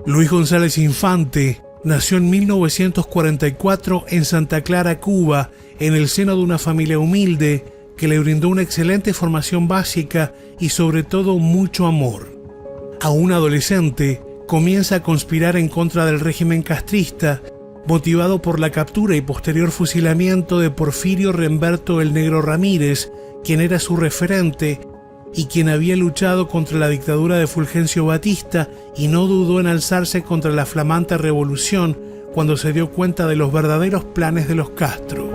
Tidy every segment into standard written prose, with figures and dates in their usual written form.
Luis González Infante nació en 1944 en Santa Clara, Cuba, en el seno de una familia humilde que le brindó una excelente formación básica y sobre todo mucho amor. Aún adolescente, comienza a conspirar en contra del régimen castrista, motivado por la captura y posterior fusilamiento de Porfirio Remberto el Negro Ramírez, quien era su referente y quien había luchado contra la dictadura de Fulgencio Batista y no dudó en alzarse contra la flamante revolución cuando se dio cuenta de los verdaderos planes de los Castro.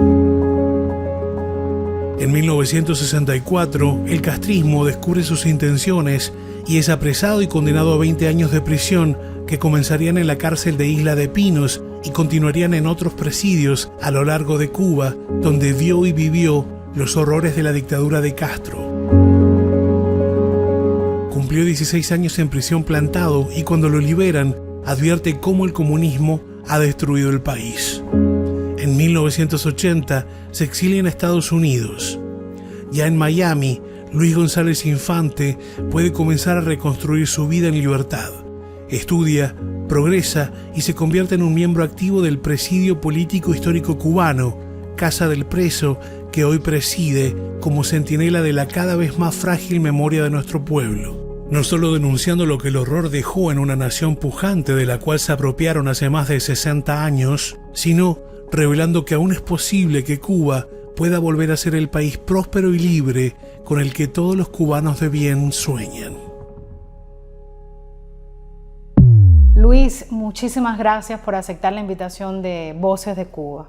En 1964, el castrismo descubre sus intenciones y es apresado y condenado a 20 años de prisión que comenzarían en la cárcel de Isla de Pinos y continuarían en otros presidios a lo largo de Cuba, donde vio y vivió los horrores de la dictadura de Castro. Cumplió 16 años en prisión plantado y cuando lo liberan, advierte cómo el comunismo ha destruido el país. En 1980 se exilia en Estados Unidos. Ya en Miami, Luis González Infante puede comenzar a reconstruir su vida en libertad. Estudia, progresa y se convierte en un miembro activo del Presidio Político Histórico Cubano, Casa del Preso, que hoy preside como centinela de la cada vez más frágil memoria de nuestro pueblo. No solo denunciando lo que el horror dejó en una nación pujante de la cual se apropiaron hace más de 60 años, sino revelando que aún es posible que Cuba pueda volver a ser el país próspero y libre con el que todos los cubanos de bien sueñan. Luis, muchísimas gracias por aceptar la invitación de Voces de Cuba.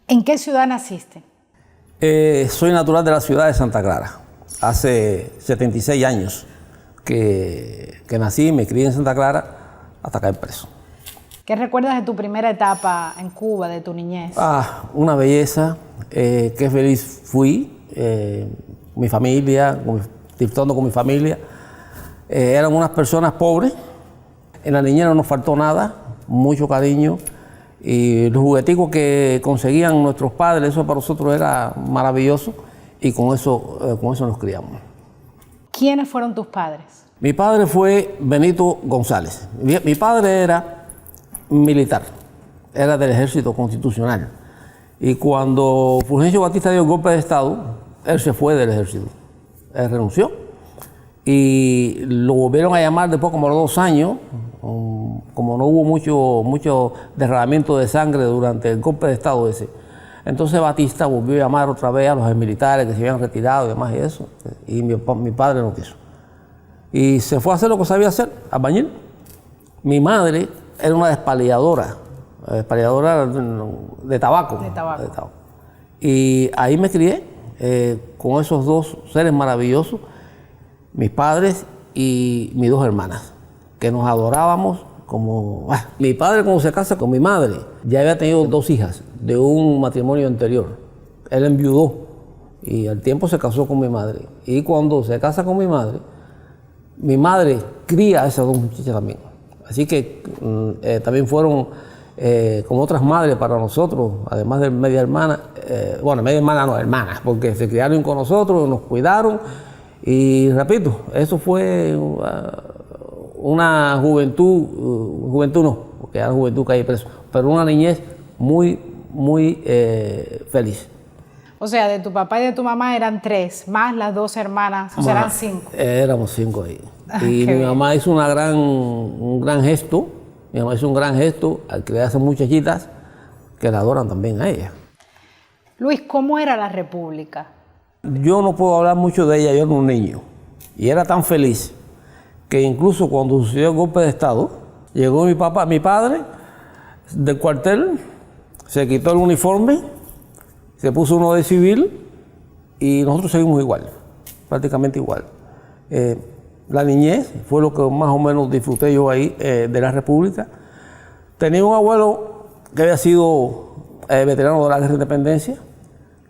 ¿En qué ciudad naciste? Soy natural de la ciudad de Santa Clara. Hace 76 años que nací y me crié en Santa Clara hasta caer preso. ¿Qué recuerdas de tu primera etapa en Cuba, de tu niñez? Una belleza, qué feliz fui, mi familia, disfrutando con mi familia. Eran unas personas pobres, en la niñez no nos faltó nada, mucho cariño, y los jugueticos que conseguían nuestros padres, eso para nosotros era maravilloso, y con eso nos criamos. ¿Quiénes fueron tus padres? Mi padre fue Benito González. Mi padre era militar, era del Ejército Constitucional. Y cuando Fulgencio Batista dio el golpe de Estado, él se fue del ejército. Él renunció. Y lo volvieron a llamar después como a los 2 años, como no hubo mucho derramamiento de sangre durante el golpe de Estado ese. Entonces Batista volvió a llamar otra vez a los militares que se habían retirado y demás y eso. Y mi padre no quiso. Y se fue a hacer lo que sabía hacer, albañil. Mi madre era una despaliadora de tabaco. De tabaco. Y ahí me crié con esos 2 seres maravillosos, mis padres y mis 2 hermanas, que nos adorábamos como... Mi padre cuando se casa con mi madre, ya había tenido 2 hijas de un matrimonio anterior. Él enviudó y al tiempo se casó con mi madre. Y cuando se casa con mi madre cría a esas 2 muchachas también. Así que también fueron como otras madres para nosotros, además de media hermana, media hermana no, hermanas, porque se criaron con nosotros, nos cuidaron y repito, eso fue una juventud no, porque era juventud que hay preso, pero una niñez muy feliz. O sea, de tu papá y de tu mamá eran 3, más las 2 hermanas, o sea, eran 5. Éramos 5 ahí. Y mi mamá hizo un gran gesto. Mi mamá hizo un gran gesto al crear a esas muchachitas que la adoran también a ella. Luis, ¿cómo era la República? Yo no puedo hablar mucho de ella, yo era un niño. Y era tan feliz que incluso cuando sucedió el golpe de Estado, llegó mi padre del cuartel, se quitó el uniforme, se puso uno de civil y nosotros seguimos igual, prácticamente igual. La niñez fue lo que más o menos disfruté yo ahí de la República. Tenía un abuelo que había sido veterano de la Guerra de Independencia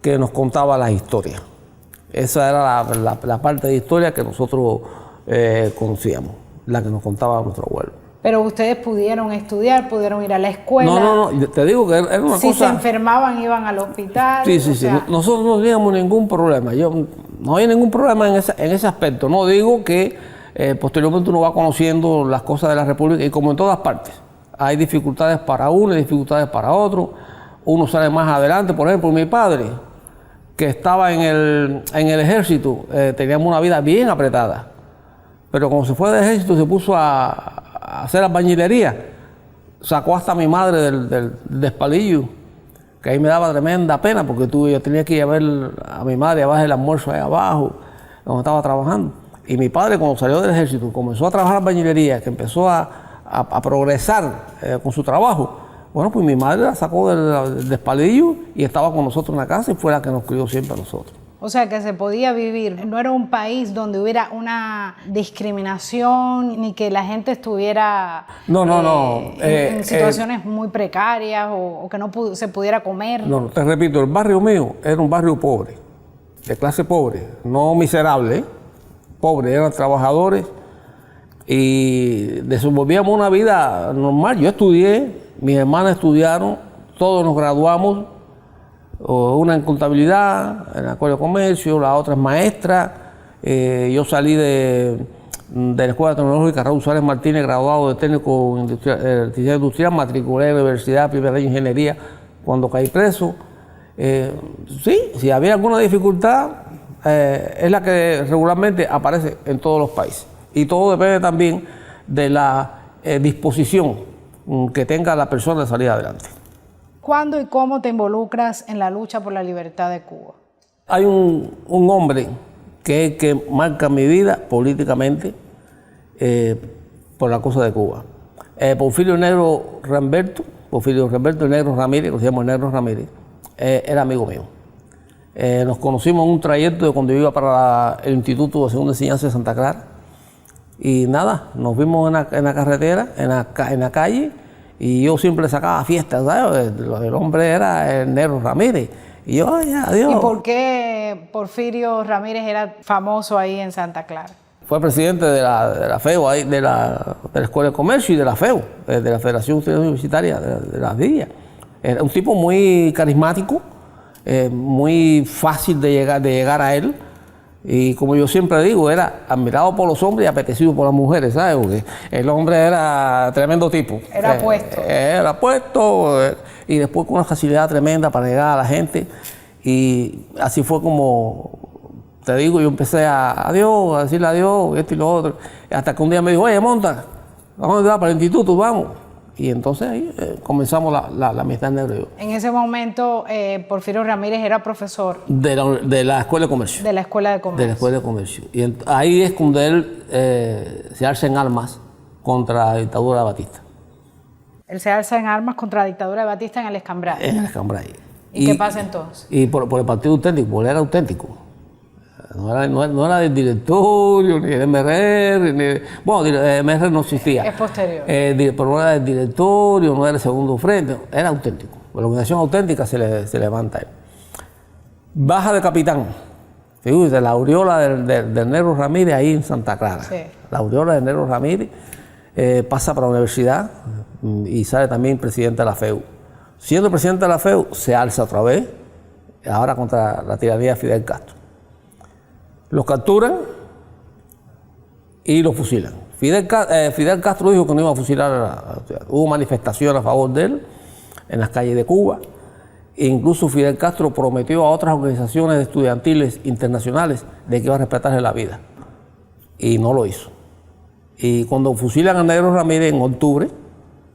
que nos contaba las historias. Esa era la parte de historia que nosotros conocíamos, la que nos contaba nuestro abuelo. Pero ustedes pudieron estudiar, pudieron ir a la escuela. No, te digo que era una cosa... Si se enfermaban, iban al hospital. Sí. Nosotros no teníamos ningún problema. No había ningún problema en ese aspecto. No digo que posteriormente uno va conociendo las cosas de la República y como en todas partes, hay dificultades para uno y dificultades para otro. Uno sale más adelante. Por ejemplo, mi padre, que estaba en el ejército, teníamos una vida bien apretada. Pero cuando se fue del ejército se puso a hacer albañilería. Sacó hasta a mi madre del despalillo, que ahí me daba tremenda pena porque yo tenía que ir a ver a mi madre a bajar el almuerzo ahí abajo, donde estaba trabajando. Y mi padre, cuando salió del ejército, comenzó a trabajar en albañilería, que empezó a progresar con su trabajo. Bueno, pues mi madre la sacó del despalillo y estaba con nosotros en la casa y fue la que nos crió siempre a nosotros. O sea, que se podía vivir. No era un país donde hubiera una discriminación ni que la gente estuviera en situaciones muy precarias o que no se pudiera comer. No, te repito, el barrio mío era un barrio pobre, de clase pobre, no miserable, pobre, eran trabajadores y desenvolvíamos una vida normal. Yo estudié, mis hermanas estudiaron, todos nos graduamos. Una en contabilidad, en la Escuela de Comercio, la otra es maestra. Yo salí de la Escuela Tecnológica Raúl Suárez Martínez, graduado de técnico industrial, matriculé en la universidad, primer año de ingeniería, cuando caí preso. Sí, si había alguna dificultad, es la que regularmente aparece en todos los países. Y todo depende también de la disposición que tenga la persona de salir adelante. ¿Cuándo y cómo te involucras en la lucha por la libertad de Cuba? Hay un hombre que marca mi vida políticamente por la cosa de Cuba. Porfirio Negro Ramberto el Negro Ramírez, que se llama el Negro Ramírez, era amigo mío. Nos conocimos en un trayecto de cuando yo iba para el Instituto de Segunda Enseñanza de Santa Clara. Y nada, nos vimos en la carretera, en la calle. Y yo siempre sacaba fiestas, ¿sabes? El hombre era el Negro Ramírez. Y yo, adiós. ¿Y por qué Porfirio Ramírez era famoso ahí en Santa Clara? Fue presidente de la FEU, ahí, de la Escuela de Comercio y de la FEU, de la Federación Universitaria de las Villas. Era un tipo muy carismático, muy fácil de llegar a él. Y como yo siempre digo, era admirado por los hombres y apetecido por las mujeres, ¿sabes? Porque el hombre era tremendo tipo. Era puesto. Era puesto y después con una facilidad tremenda para llegar a la gente. Y así fue como, te digo, yo empecé a decirle adiós, esto y lo otro. Hasta que un día me dijo, oye, monta, vamos a ir para el instituto, vamos. Y entonces ahí comenzamos la amistad negra y yo. En ese momento, Porfirio Ramírez era profesor. De la Escuela de Comercio. De la Escuela de Comercio. De la Escuela de Comercio. Y ahí es cuando él se alza en armas contra la dictadura de Batista. Él se alza en armas contra la dictadura de Batista en el Escambray. En el Escambray. ¿Y qué pasa entonces? Y por el Partido Auténtico, porque él era auténtico. No era del directorio, ni del MRR, bueno, MRR no existía. Es posterior. Pero no era del directorio, no era del segundo frente, era auténtico. La organización auténtica se levanta él. Baja de capitán, fíjate, la aureola del Negro Ramírez ahí en Santa Clara. Sí. La aureola del Negro Ramírez pasa para la universidad y sale también presidente de la FEU. Siendo presidente de la FEU, se alza otra vez, ahora contra la tiranía de Fidel Castro. Los capturan y los fusilan. Fidel Castro dijo que no iba a fusilar, hubo manifestaciones a favor de él en las calles de Cuba. E incluso Fidel Castro prometió a otras organizaciones estudiantiles internacionales de que iba a respetarle la vida. Y no lo hizo. Y cuando fusilan a Negro Ramírez en octubre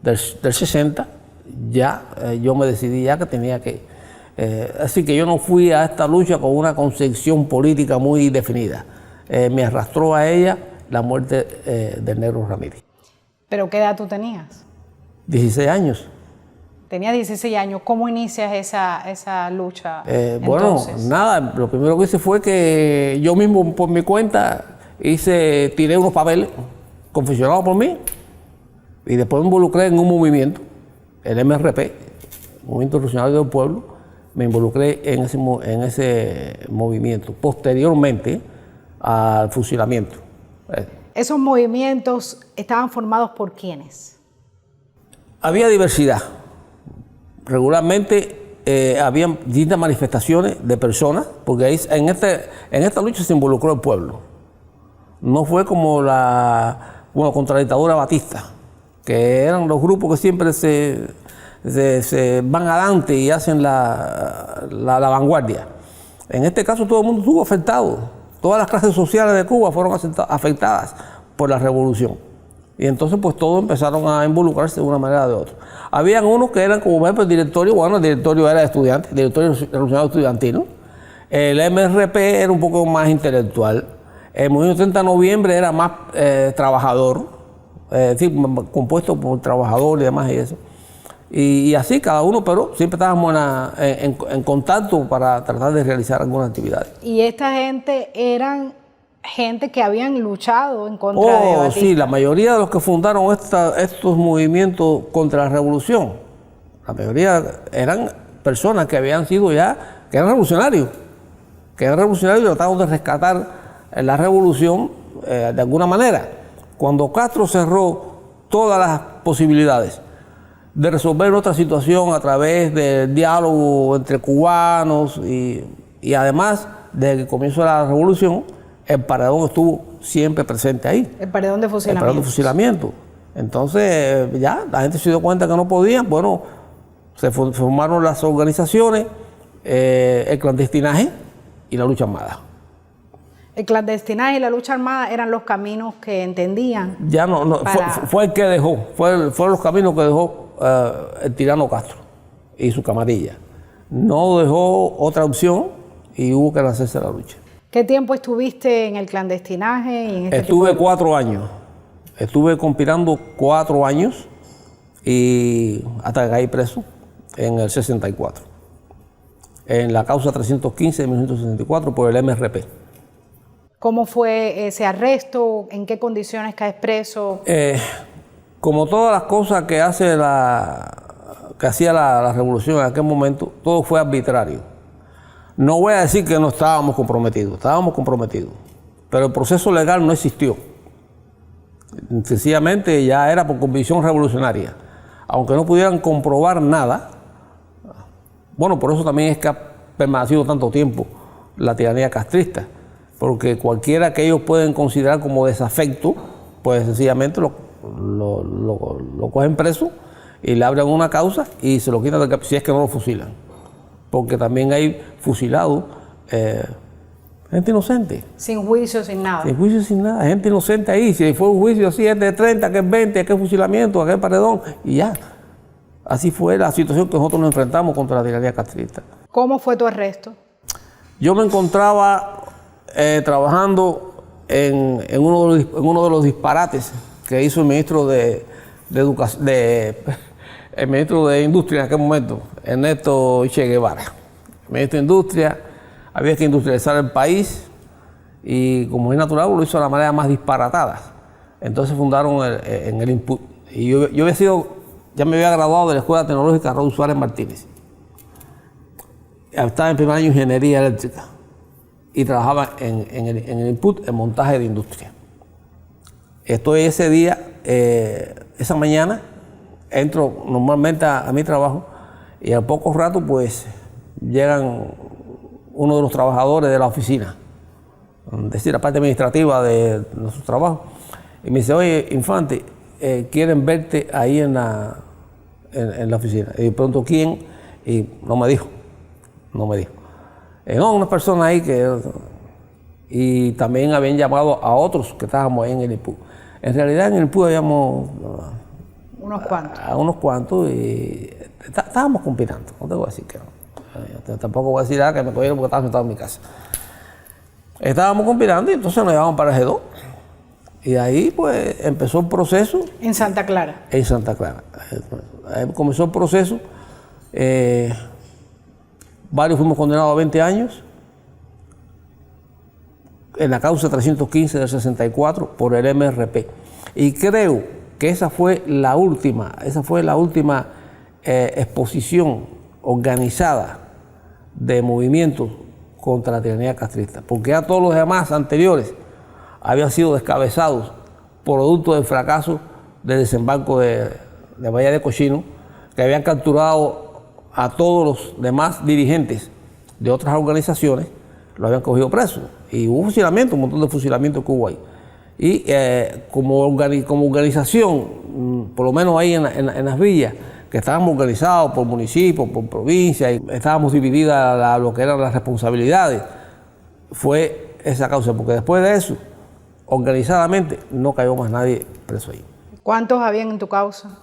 del 60, ya yo me decidí ya que tenía que... así que yo no fui a esta lucha con una concepción política muy definida. Me arrastró a ella la muerte del Negro Ramírez. ¿Pero qué edad tú tenías? 16 años. Tenía 16 años. ¿Cómo inicias esa lucha? Bueno, nada, lo primero que hice fue que yo mismo por mi cuenta tiré unos papeles confeccionados por mí y después me involucré en un movimiento, el MRP, Movimiento Revolucionario del Pueblo. Me involucré en ese movimiento, posteriormente al fusilamiento. ¿Esos movimientos estaban formados por quiénes? Había diversidad. Regularmente había distintas manifestaciones de personas, porque ahí, en esta lucha se involucró el pueblo. No fue como contra la dictadura Batista, que eran los grupos que siempre se van adelante y hacen la vanguardia. En este caso todo el mundo estuvo afectado. Todas las clases sociales de Cuba fueron afectadas por la revolución. Y entonces pues todos empezaron a involucrarse de una manera o de otra. Habían unos que eran como por ejemplo el directorio era de estudiantes, el directorio revolucionario estudiantino. El MRP era un poco más intelectual. El movimiento 30 de noviembre era más trabajador, es decir, compuesto por trabajadores y demás y eso. Y así cada uno, pero siempre estábamos en contacto para tratar de realizar algunas actividades. ¿Y esta gente eran gente que habían luchado en contra de Batista? Sí, la mayoría de los que fundaron estos movimientos contra la revolución, la mayoría eran personas que habían sido que eran revolucionarios y trataron de rescatar la revolución de alguna manera. Cuando Castro cerró todas las posibilidades de resolver nuestra situación a través del diálogo entre cubanos y además, desde que comenzó la revolución, el paredón estuvo siempre presente ahí. El paredón de fusilamiento. El paredón de fusilamiento. Entonces, ya, la gente se dio cuenta que no podían. Bueno, se formaron las organizaciones, el clandestinaje y la lucha armada. El clandestinaje y la lucha armada eran los caminos que entendían. Ya no fue el que dejó, fueron los caminos que dejó el tirano Castro y su camarilla. No dejó otra opción y hubo que hacerse la lucha. ¿Qué tiempo estuviste en el clandestinaje? Y en Estuve 4 años. Estuve conspirando 4 años y hasta que caí preso en el 64. En la causa 315 de 1964 por el MRP. ¿Cómo fue ese arresto? ¿En qué condiciones caes preso? Como todas las cosas que hacía la revolución en aquel momento, todo fue arbitrario. No voy a decir que no estábamos comprometidos, pero el proceso legal no existió. Sencillamente ya era por convicción revolucionaria. Aunque no pudieran comprobar nada, bueno, por eso también es que ha permanecido tanto tiempo la tiranía castrista, porque cualquiera que ellos pueden considerar como desafecto, pues sencillamente lo cogen preso y le abren una causa y se lo quitan del si es que no lo fusilan. Porque también hay fusilados gente inocente. Sin juicio, sin nada. Sin juicio, sin nada. Gente inocente ahí. Si fue un juicio así, es de 30, que es 20, que es fusilamiento, que es paredón, y ya. Así fue la situación que nosotros nos enfrentamos contra la tiranía castrista. ¿Cómo fue tu arresto? Yo me encontraba trabajando en uno de los disparates que hizo el ministro de Industria en aquel momento, Ernesto Che Guevara. El ministro de Industria, había que industrializar el país y como es natural lo hizo de la manera más disparatada. Entonces fundaron en el Input. Y yo ya me había graduado de la Escuela Tecnológica Raúl Suárez Martínez. Estaba en primer año de Ingeniería Eléctrica y trabajaba en el Input en montaje de industria. Estoy ese día, esa mañana, entro normalmente a mi trabajo y al poco rato pues llegan uno de los trabajadores de la oficina, es decir, la parte administrativa de nuestro trabajo, y me dice, oye, Infante, quieren verte ahí en la oficina. Y de pronto, ¿quién? Y no me dijo. No, una persona ahí que... Y también habían llamado a otros que estábamos ahí en el IPU. En realidad en el IPU habíamos... Unos cuantos. A unos cuantos y estábamos conspirando. No te voy a decir que no. Tampoco voy a decir que me cogieron porque estaba sentado en mi casa. Estábamos conspirando y entonces nos llevamos para el G2. Y ahí pues empezó el proceso. ¿En Santa Clara? En Santa Clara. Ahí comenzó el proceso. Varios fuimos condenados a 20 años. En la causa 315 del 64 por el MRP. Y creo que esa fue la última exposición organizada de movimientos contra la tiranía castrista, porque ya todos los demás anteriores habían sido descabezados producto del fracaso del desembarco de Bahía de Cochino, que habían capturado a todos los demás dirigentes de otras organizaciones, lo habían cogido presos. Y hubo fusilamiento, un montón de fusilamientos que hubo ahí. Y como organización, por lo menos ahí en las villas, que estábamos organizados por municipios, por provincias, y estábamos divididas lo que eran las responsabilidades, fue esa causa, porque después de eso, organizadamente, no cayó más nadie preso ahí. ¿Cuántos habían en tu causa?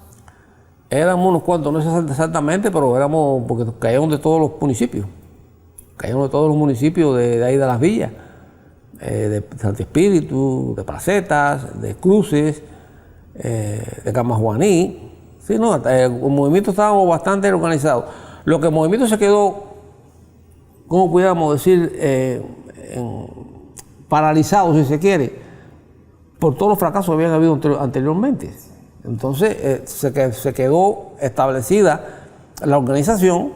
Éramos unos cuantos, no sé exactamente, pero éramos, porque cayeron de todos los municipios. Cayeron de todos los municipios de ahí de las villas, de Santo Espíritu, de Placetas, de Cruces, de Camajuaní. Sí, no, el movimiento estábamos bastante organizados. Lo que el movimiento se quedó, ¿cómo pudiéramos decir? Paralizado, si se quiere, por todos los fracasos que habían habido anteriormente. Entonces se quedó establecida la organización,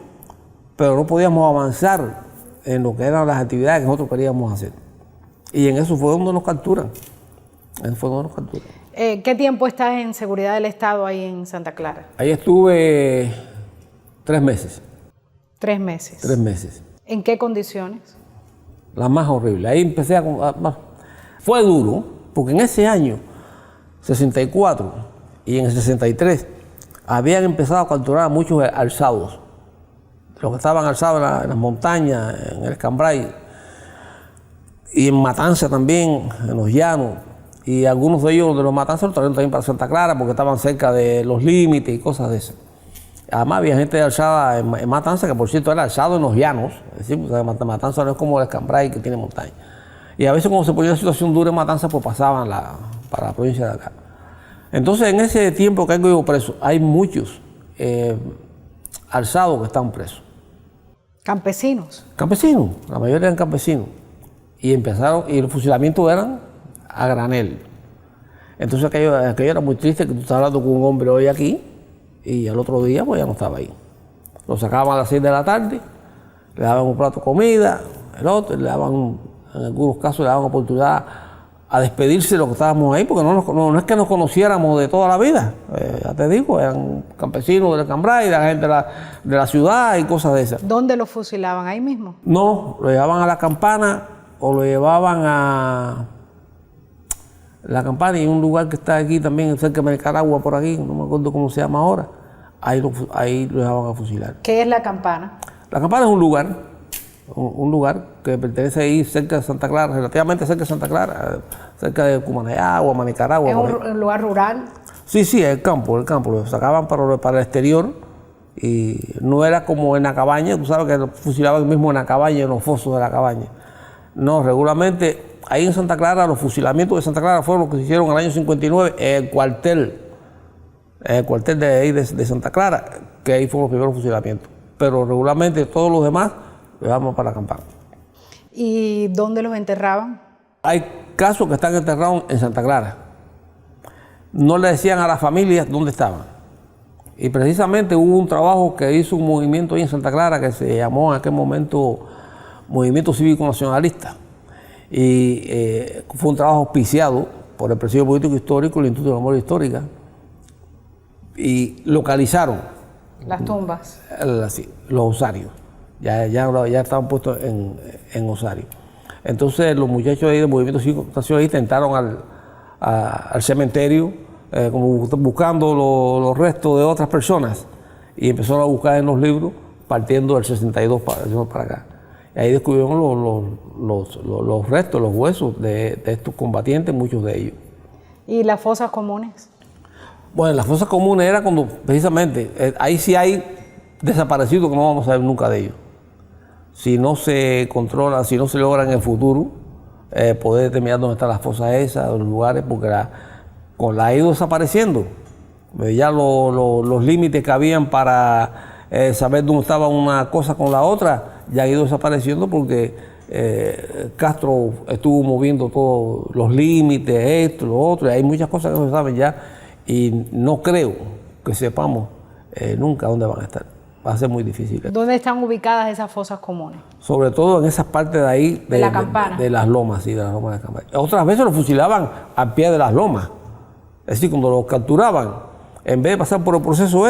pero no podíamos avanzar en lo que eran las actividades que nosotros queríamos hacer. Y en eso fue donde nos capturan. ¿Qué tiempo estás en seguridad del Estado ahí en Santa Clara? Ahí estuve 3 meses. 3 meses. 3 meses. ¿En qué condiciones? La más horrible. Ahí empecé fue duro, porque en ese año, 64 y en el 63, habían empezado a capturar a muchos alzados. Los que estaban alzados en las montañas, en el Escambray, y en Matanza también, en los llanos. Y algunos de ellos, de los Matanzas, los trajeron también para Santa Clara, porque estaban cerca de los límites y cosas de esas. Además, había gente alzada en Matanza, que por cierto era alzado en los llanos. Es decir, Matanza no es como el Escambray, que tiene montaña. Y a veces cuando se ponía una situación dura en Matanza, pues pasaban para la provincia de acá. Entonces, en ese tiempo que hay presos, hay muchos alzados que están presos. ¿Campesinos? Campesinos, la mayoría eran campesinos. Y los fusilamientos eran a granel. Entonces aquello era muy triste, que tú estás hablando con un hombre hoy aquí y al otro día pues ya no estaba ahí. Lo sacaban a las 6 de la tarde, le daban un plato de comida, el otro, en algunos casos le daban oportunidad a despedirse de los que estábamos ahí, porque no es que nos conociéramos de toda la vida, ya te digo, eran campesinos del Cambray, la gente de la ciudad y cosas de esas. ¿Dónde los fusilaban? ¿Ahí mismo? No, lo llevaban a La Campana o lo llevaban a La Campana y un lugar que está aquí también, cerca de Nicaragua, por aquí, no me acuerdo cómo se llama ahora, ahí lo llevaban a fusilar. ¿Qué es La Campana? La Campana es un lugar que pertenece ahí cerca de Santa Clara, relativamente cerca de Santa Clara, cerca de Cumanayagua, Nicaragua. ¿Es un lugar rural? Sí, el campo, lo sacaban para el exterior y no era como en la cabaña, tú sabes que lo fusilaban mismo en la cabaña, en los fosos de la cabaña. No, regularmente ahí en Santa Clara, los fusilamientos de Santa Clara fueron los que se hicieron en el año 59 en el cuartel de ahí de Santa Clara, que ahí fueron los primeros fusilamientos. Pero regularmente todos los demás los llevamos para La Campana. ¿Y dónde los enterraban? Hay casos que están enterrados en Santa Clara. No le decían a las familias dónde estaban. Y precisamente hubo un trabajo que hizo un movimiento ahí en Santa Clara que se llamó en aquel momento Movimiento Cívico Nacionalista. Y fue un trabajo auspiciado por el Presidio Político Histórico y el Instituto de Memoria Histórica. Y localizaron las tumbas. Sí, los osarios. Ya estaban puestos en osario. Entonces los muchachos ahí del Movimiento Cívico Nacionalista entraron al cementerio como buscando los restos de otras personas y empezaron a buscar en los libros partiendo del 62 para acá. Y ahí descubrieron los restos, los huesos de estos combatientes, muchos de ellos. ¿Y las fosas comunes? Bueno, las fosas comunes era cuando precisamente, ahí sí hay desaparecidos que no vamos a ver nunca de ellos. Si no se controla, si no se logra en el futuro poder determinar dónde están las fosas esas, los lugares, porque la ha ido desapareciendo. Ya los límites que habían para saber dónde estaba una cosa con la otra, ya ha ido desapareciendo porque Castro estuvo moviendo todos los límites, esto, lo otro, y hay muchas cosas que no se saben ya, y no creo que sepamos nunca dónde van a estar. Va a ser muy difícil. ¿Dónde están ubicadas esas fosas comunes? Sobre todo en esas partes de ahí, de La Campana. De las lomas, sí, de las lomas de Campana. Otras veces los fusilaban al pie de las lomas. Es decir, cuando los capturaban, en vez de pasar por el proceso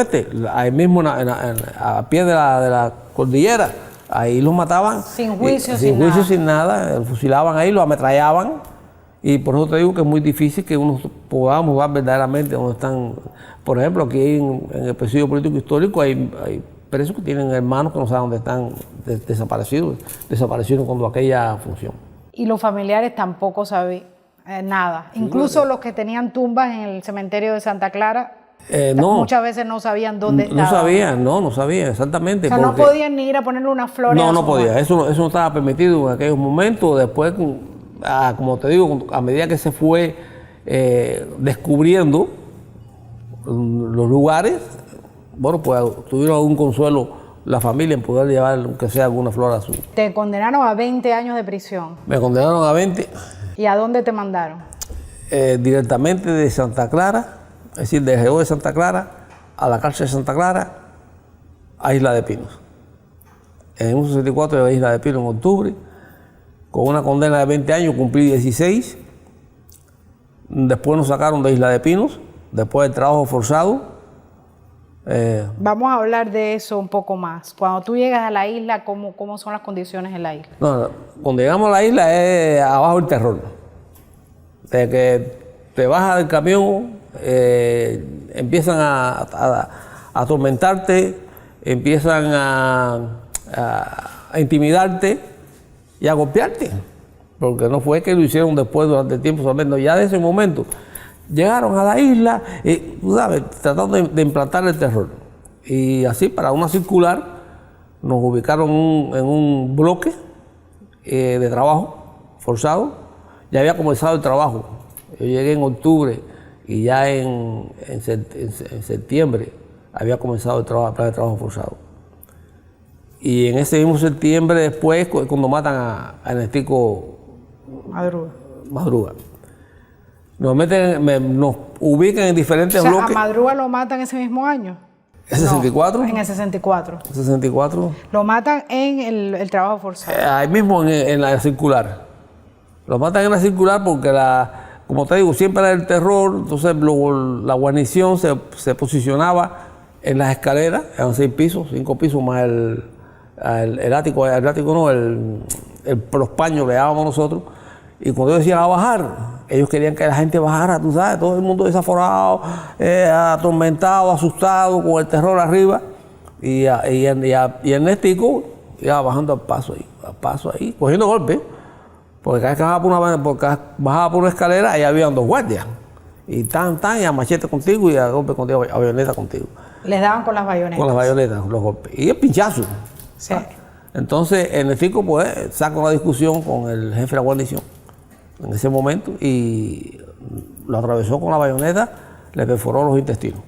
ahí mismo a pie de la cordillera, ahí los mataban. Sin juicio, sin nada. Los fusilaban ahí, los ametrallaban Y por eso te digo que es muy difícil que uno podamos ver verdaderamente dónde están. Por ejemplo, aquí en el presidio político histórico hay presos que tienen hermanos que no saben dónde están desaparecieron cuando aquella función. Y los familiares tampoco sabían nada. Sí, incluso los que tenían tumbas en el cementerio de Santa Clara, muchas veces no sabían dónde estaban. No sabían exactamente. O sea, no podían ni ir a ponerle una flor. No podía. Eso no estaba permitido en aquellos momentos. Después, como te digo, a medida que se fue descubriendo los lugares, bueno, pues tuvieron algún consuelo la familia en poder llevar, aunque sea alguna flor azul. Te condenaron a 20 años de prisión. Me condenaron a 20. ¿Y a dónde te mandaron? Directamente de Santa Clara, es decir, de GO de Santa Clara a la cárcel de Santa Clara a Isla de Pinos. En un 64 de Isla de Pinos en octubre, con una condena de 20 años, cumplí 16. Después nos sacaron de Isla de Pinos, después del trabajo forzado. Vamos a hablar de eso un poco más. Cuando tú llegas a la isla, ¿cómo son las condiciones en la isla? No, cuando llegamos a la isla es abajo el terror. De que te bajas del camión, empiezan a atormentarte, empiezan a intimidarte y a golpearte. Porque no fue que lo hicieron después durante el tiempo solamente, ya de ese momento. Llegaron a la isla, tú sabes, tratando de implantar el terror. Y así, para una circular, nos ubicaron en un bloque de trabajo forzado. Ya había comenzado el trabajo. Yo llegué en octubre y ya en septiembre había comenzado el plan de trabajo forzado. Y en ese mismo septiembre después, cuando matan a Ernestico Madruga. Nos ubican en diferentes bloques. ¿A Madruga lo matan ese mismo año? ¿El 64? No, en el 64. ¿El 64? Lo matan en el trabajo forzado. Ahí mismo en la circular. Lo matan en la circular porque, como te digo, siempre era el terror. Entonces la guarnición se posicionaba en las escaleras. Eran 6 pisos, 5 pisos más el ático. El ático no, los paños que dábamos nosotros. Y cuando ellos decían a bajar, ellos querían que la gente bajara, tú sabes, todo el mundo desaforado, atormentado, asustado, con el terror arriba. Y Ernestico iba bajando al paso ahí, cogiendo golpes. Porque cada vez que bajaba por una escalera, ahí habían 2 guardias. Y y a machete contigo y a golpe contigo, a bayoneta contigo. Les daban con las bayonetas. Con las bayonetas, los golpes. Y el pinchazo. Sí. Entonces, Ernestico, pues, saca una discusión con el jefe de la guarnición en ese momento y lo atravesó con la bayoneta, le perforó los intestinos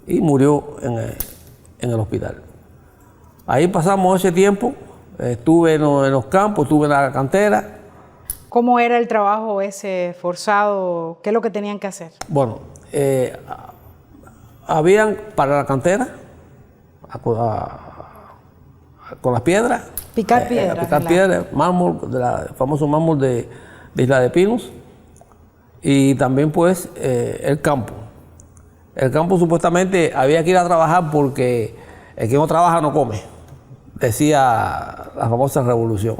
y murió en el hospital. Ahí pasamos ese tiempo, estuve en los campos, estuve en la cantera. ¿Cómo era el trabajo ese forzado? ¿Qué es lo que tenían que hacer? Bueno, habían para la cantera, con las piedras. Picar piedras. Picar piedras, mármol, el famoso mármol de Isla de Pinos. Y también, pues, el campo. El campo supuestamente había que ir a trabajar porque el que no trabaja no come, decía la famosa revolución.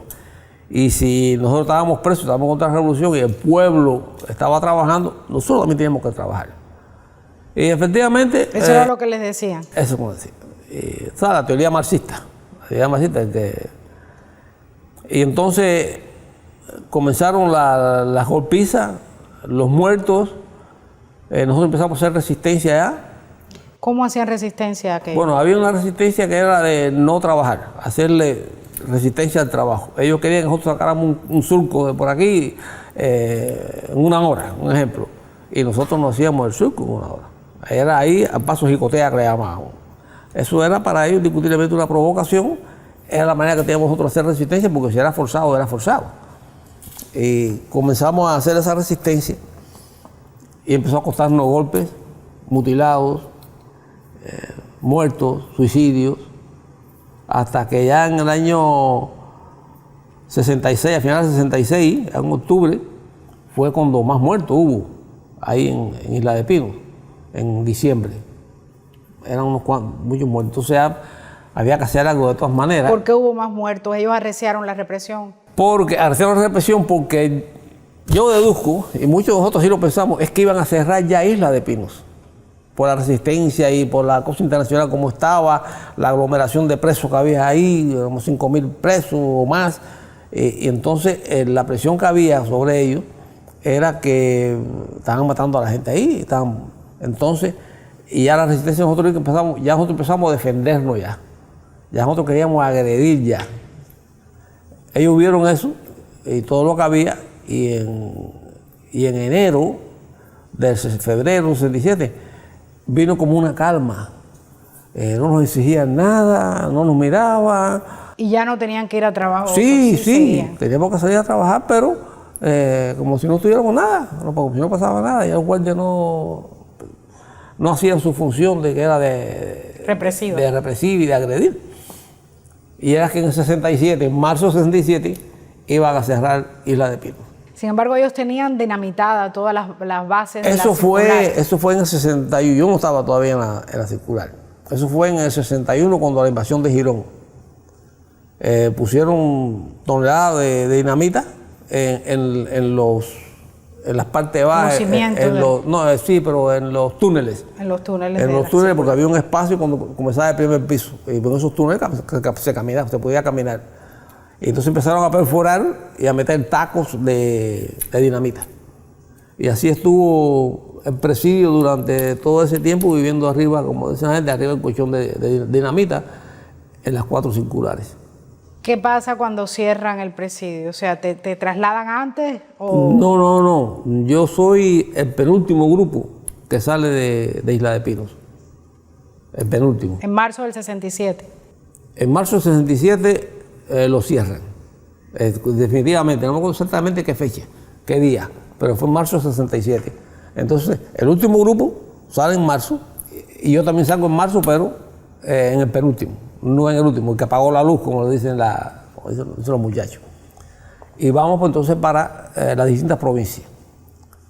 Y si nosotros estábamos presos, estábamos contra la revolución y el pueblo estaba trabajando, nosotros también teníamos que trabajar. Y efectivamente... Eso era lo que les decían. Eso como decían. ¿Sabes? La teoría marxista. Y entonces comenzaron las golpizas, los muertos. Nosotros empezamos a hacer resistencia allá. ¿Cómo hacían resistencia a aquello? Bueno, había una resistencia que era de no trabajar, hacerle resistencia al trabajo. Ellos querían que nosotros sacáramos un surco de por aquí en 1 hora, un ejemplo. Y nosotros no hacíamos el surco en 1 hora. Era ahí a paso jicotea que le llamábamos. Eso era para ellos indiscutiblemente una provocación, era la manera que teníamos nosotros de hacer resistencia, porque si era forzado, era forzado. Y comenzamos a hacer esa resistencia y empezó a costarnos golpes, mutilados, muertos, suicidios, hasta que ya en el año 66, a finales de 66, en octubre, fue cuando más muertos hubo, ahí en Isla de Pinos, en diciembre. Eran muchos muertos. Entonces había que hacer algo de todas maneras. ¿Por qué hubo más muertos? Ellos arreciaron la represión. Porque arreciaron la represión porque yo deduzco, y muchos de nosotros sí lo pensamos, es que iban a cerrar ya Isla de Pinos, por la resistencia y por la cosa internacional como estaba, la aglomeración de presos que había ahí, como 5.000 presos o más, y entonces la presión que había sobre ellos era que estaban matando a la gente ahí, entonces, y ya la resistencia nosotros empezamos a defendernos ya nosotros queríamos agredir ya. Ellos vieron eso y todo lo que había, y en enero del febrero del 67 vino como una calma. No nos exigían nada, no nos miraban. Y ya no tenían que ir a trabajo. Sí, teníamos que salir a trabajar, pero como si no estuviéramos nada, como si no pasaba nada. Ya los guardias no hacían su función de que era de represiva y de agredir. Y era que en marzo del 67, iban a cerrar Isla de Pinos. Sin embargo, ellos tenían dinamitada todas las bases de la circular. Eso fue en el 61, yo no estaba todavía en la circular. Eso fue en el 61 cuando la invasión de Girón. Pusieron toneladas de dinamita en las partes bajas. Pero en los túneles. En los túneles. Porque había un espacio cuando comenzaba el primer piso. Y en esos túneles se podía caminar. Y entonces empezaron a perforar y a meter tacos de dinamita. Y así estuvo el presidio durante todo ese tiempo viviendo arriba, como decía la gente, arriba del colchón de dinamita en las 4 circulares. ¿Qué pasa cuando cierran el presidio? O sea, ¿te trasladan antes? O... No. Yo soy el penúltimo grupo que sale de Isla de Pinos. El penúltimo. En marzo del 67. En marzo del 67 lo cierran. Definitivamente, no me acuerdo exactamente qué fecha, qué día, pero fue en marzo del 67. Entonces, el último grupo sale en marzo, y yo también salgo en marzo, pero en el penúltimo. No en el último, el que apagó la luz, como lo dicen los muchachos. Y vamos pues, entonces para las distintas provincias.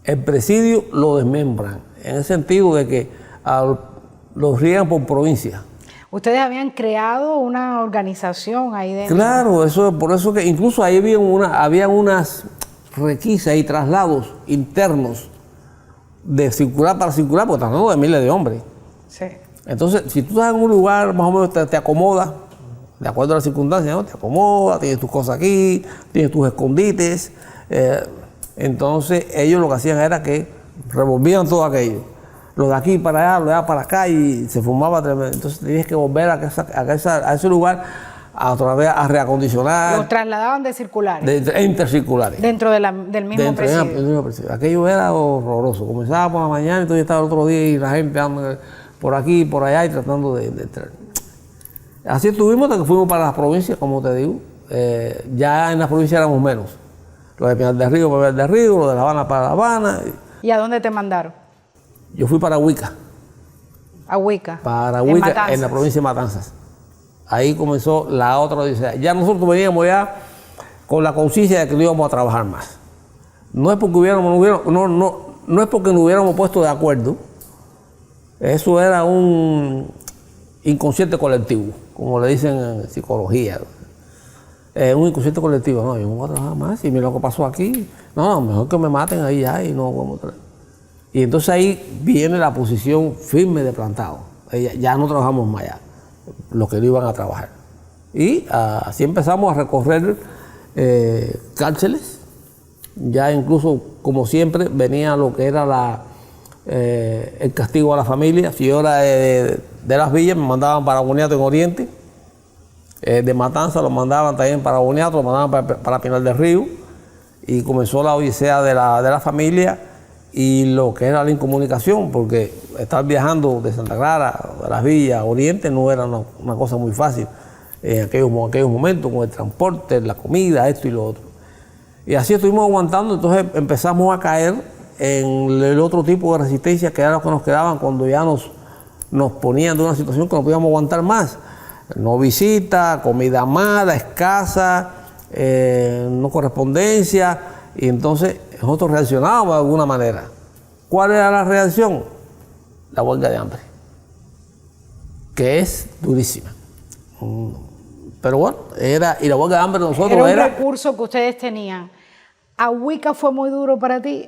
El presidio lo desmembran, en el sentido de que los riegan por provincia. Ustedes habían creado una organización ahí dentro. Claro, por eso que incluso ahí habían unas requisas y traslados internos de circular para circular, porque estamos hablando de miles de hombres. Sí. Entonces, si tú estás en un lugar, más o menos te acomodas, de acuerdo a las circunstancias, ¿no? Te acomodas, tienes tus cosas aquí, tienes tus escondites. Entonces, ellos lo que hacían era que revolvían todo aquello. Lo de aquí para allá, lo de allá para acá, y se fumaba tremendo. Entonces, tenías que volver a ese lugar otra vez a reacondicionar. Los trasladaban de circulares. Intercirculares. Dentro del mismo presidio. Aquello era horroroso. Comenzaba por la mañana, entonces estaba el otro día y la gente por aquí, por allá y tratando de entrar. Así estuvimos hasta que fuimos para las provincias, como te digo. Ya en las provincias éramos menos. Los de Pinar del Río para Pinar del Río, los de La Habana para La Habana. ¿Y a dónde te mandaron? Yo fui para Huica. ¿A Huica? Para Huica, en la provincia de Matanzas. Ahí comenzó la otra odisea. Ya nosotros veníamos ya con la conciencia de que no íbamos a trabajar más. No es porque no es porque nos hubiéramos puesto de acuerdo. Eso era un inconsciente colectivo, como le dicen en psicología. Un inconsciente colectivo. No, yo no voy a trabajar más. Y mira lo que pasó aquí. No, mejor que me maten ahí ya y no vamos a trabajar. Y entonces ahí viene la posición firme de plantado. Ya no trabajamos más allá, los que no iban a trabajar. Y así empezamos a recorrer cárceles. Ya incluso, como siempre, venía lo que era el castigo a la familia. Si yo era de Las Villas, me mandaban para Boniato en Oriente. De Matanza lo mandaban también para Boniato, lo mandaban para Pinar del Río. Y comenzó la odisea de la familia y lo que era la incomunicación, porque estar viajando de Santa Clara, de Las Villas, a Oriente, no era una cosa muy fácil en aquellos momentos, con el transporte, la comida, esto y lo otro. Y así estuvimos aguantando, entonces empezamos a caer en el otro tipo de resistencia que era lo que nos quedaban cuando ya nos ponían de una situación que no podíamos aguantar más. No visita, comida mala, escasa, no correspondencia, y entonces nosotros reaccionábamos de alguna manera. ¿Cuál era la reacción? La huelga de hambre, que es durísima. Pero bueno, y la huelga de hambre nosotros era un recurso que ustedes tenían ¿Ahuica fue muy duro para ti?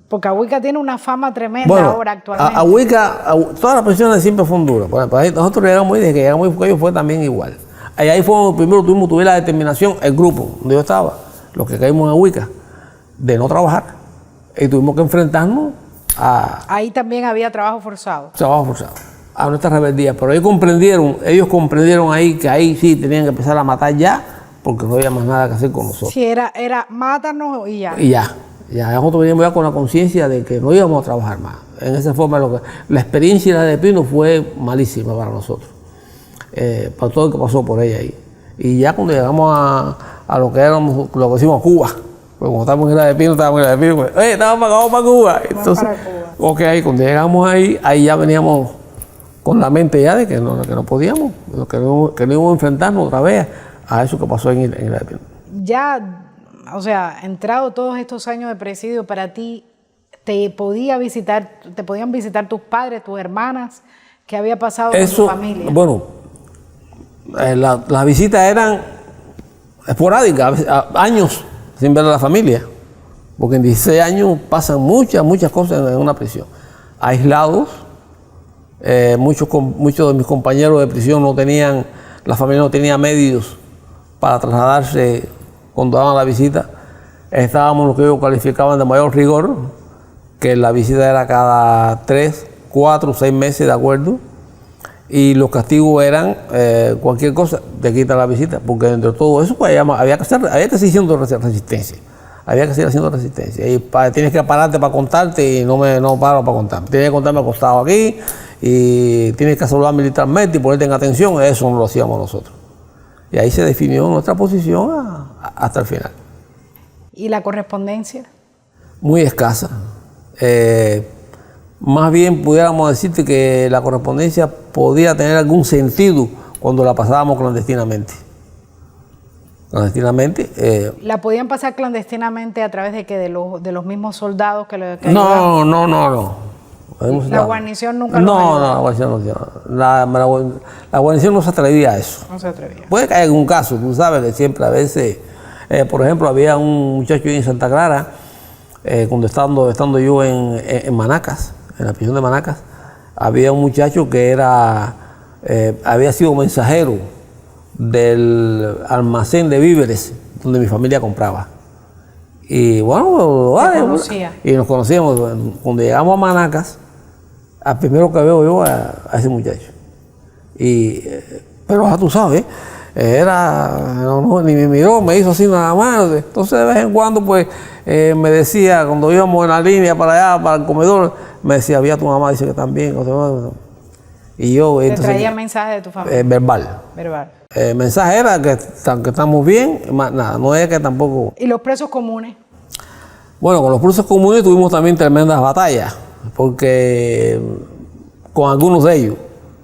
Porque Ahuica tiene una fama tremenda ahora actualmente. Ahuica, todas las prisiones siempre fueron duras. Nosotros llegamos y desde que llegamos a Fucayo fue también igual. Ahí fue primero tuvimos la determinación, el grupo donde yo estaba, los que caímos en Ahuica, de no trabajar. Y tuvimos que enfrentarnos a... Ahí también había trabajo forzado. Trabajo forzado, a nuestra rebeldía. Pero ellos comprendieron ahí que ahí sí tenían que empezar a matar ya, porque no había más nada que hacer con nosotros. Sí, era mátanos y ya. Y ya nosotros veníamos ya con la conciencia de que no íbamos a trabajar más. En esa forma, la experiencia de Pino fue malísima para nosotros, para todo lo que pasó por ella ahí. Y ya cuando llegamos a lo que éramos, lo que decimos Cuba, porque cuando estábamos en la de Pino, pues, vamos para Cuba. Entonces, ok, cuando llegamos ahí ya veníamos con la mente ya de que no podíamos, que no íbamos a enfrentarnos otra vez a eso que pasó en la de Pino. Ya, o sea, entrado todos estos años de presidio, para ti, te podían visitar tus padres, tus hermanas, ¿qué había pasado con tu familia? Bueno, las visitas eran esporádicas, años sin ver a la familia, porque en 16 años pasan muchas cosas en una prisión. Aislados, muchos de mis compañeros de prisión la familia no tenía medios para trasladarse cuando daban la visita. Estábamos en lo que ellos calificaban de mayor rigor, que la visita era cada 3, 4, 6 meses, de acuerdo, y los castigos eran cualquier cosa, te quita la visita, porque dentro de todo eso pues, había que seguir haciendo resistencia. Y tienes que pararte para contarte y no paro para contar. Tienes que contarme acostado aquí y tienes que saludar militarmente y ponerte en atención. Eso no lo hacíamos nosotros. Y ahí se definió nuestra posición hasta el final. ¿Y la correspondencia? Muy escasa. Más bien pudiéramos decirte que la correspondencia podía tener algún sentido cuando la pasábamos clandestinamente. ¿La podían pasar clandestinamente a través de los mismos soldados que No. ¿La guarnición nunca No, la guarnición no. La guarnición no se atrevía a eso. No se atrevía. Puede caer algún caso, tú sabes que siempre a veces, por ejemplo, había un muchacho en Santa Clara, cuando estando yo en Manacas, en la prisión de Manacas, había un muchacho que había sido mensajero del almacén de víveres donde mi familia compraba. Y bueno, y nos conocíamos. Cuando llegamos a Manacas, al primero que veo yo a ese muchacho. Pero ya tú sabes, ni me miró, me hizo así nada más. Entonces de vez en cuando pues me decía, cuando íbamos en la línea para allá, para el comedor, me decía, había tu mamá, dice que también. Y yo... ¿Te traía mensajes de tu familia? Verbal. El mensaje era que estamos bien, más nada, no es que tampoco... ¿Y los presos comunes? Bueno, con los presos comunes tuvimos también tremendas batallas, porque con algunos de ellos,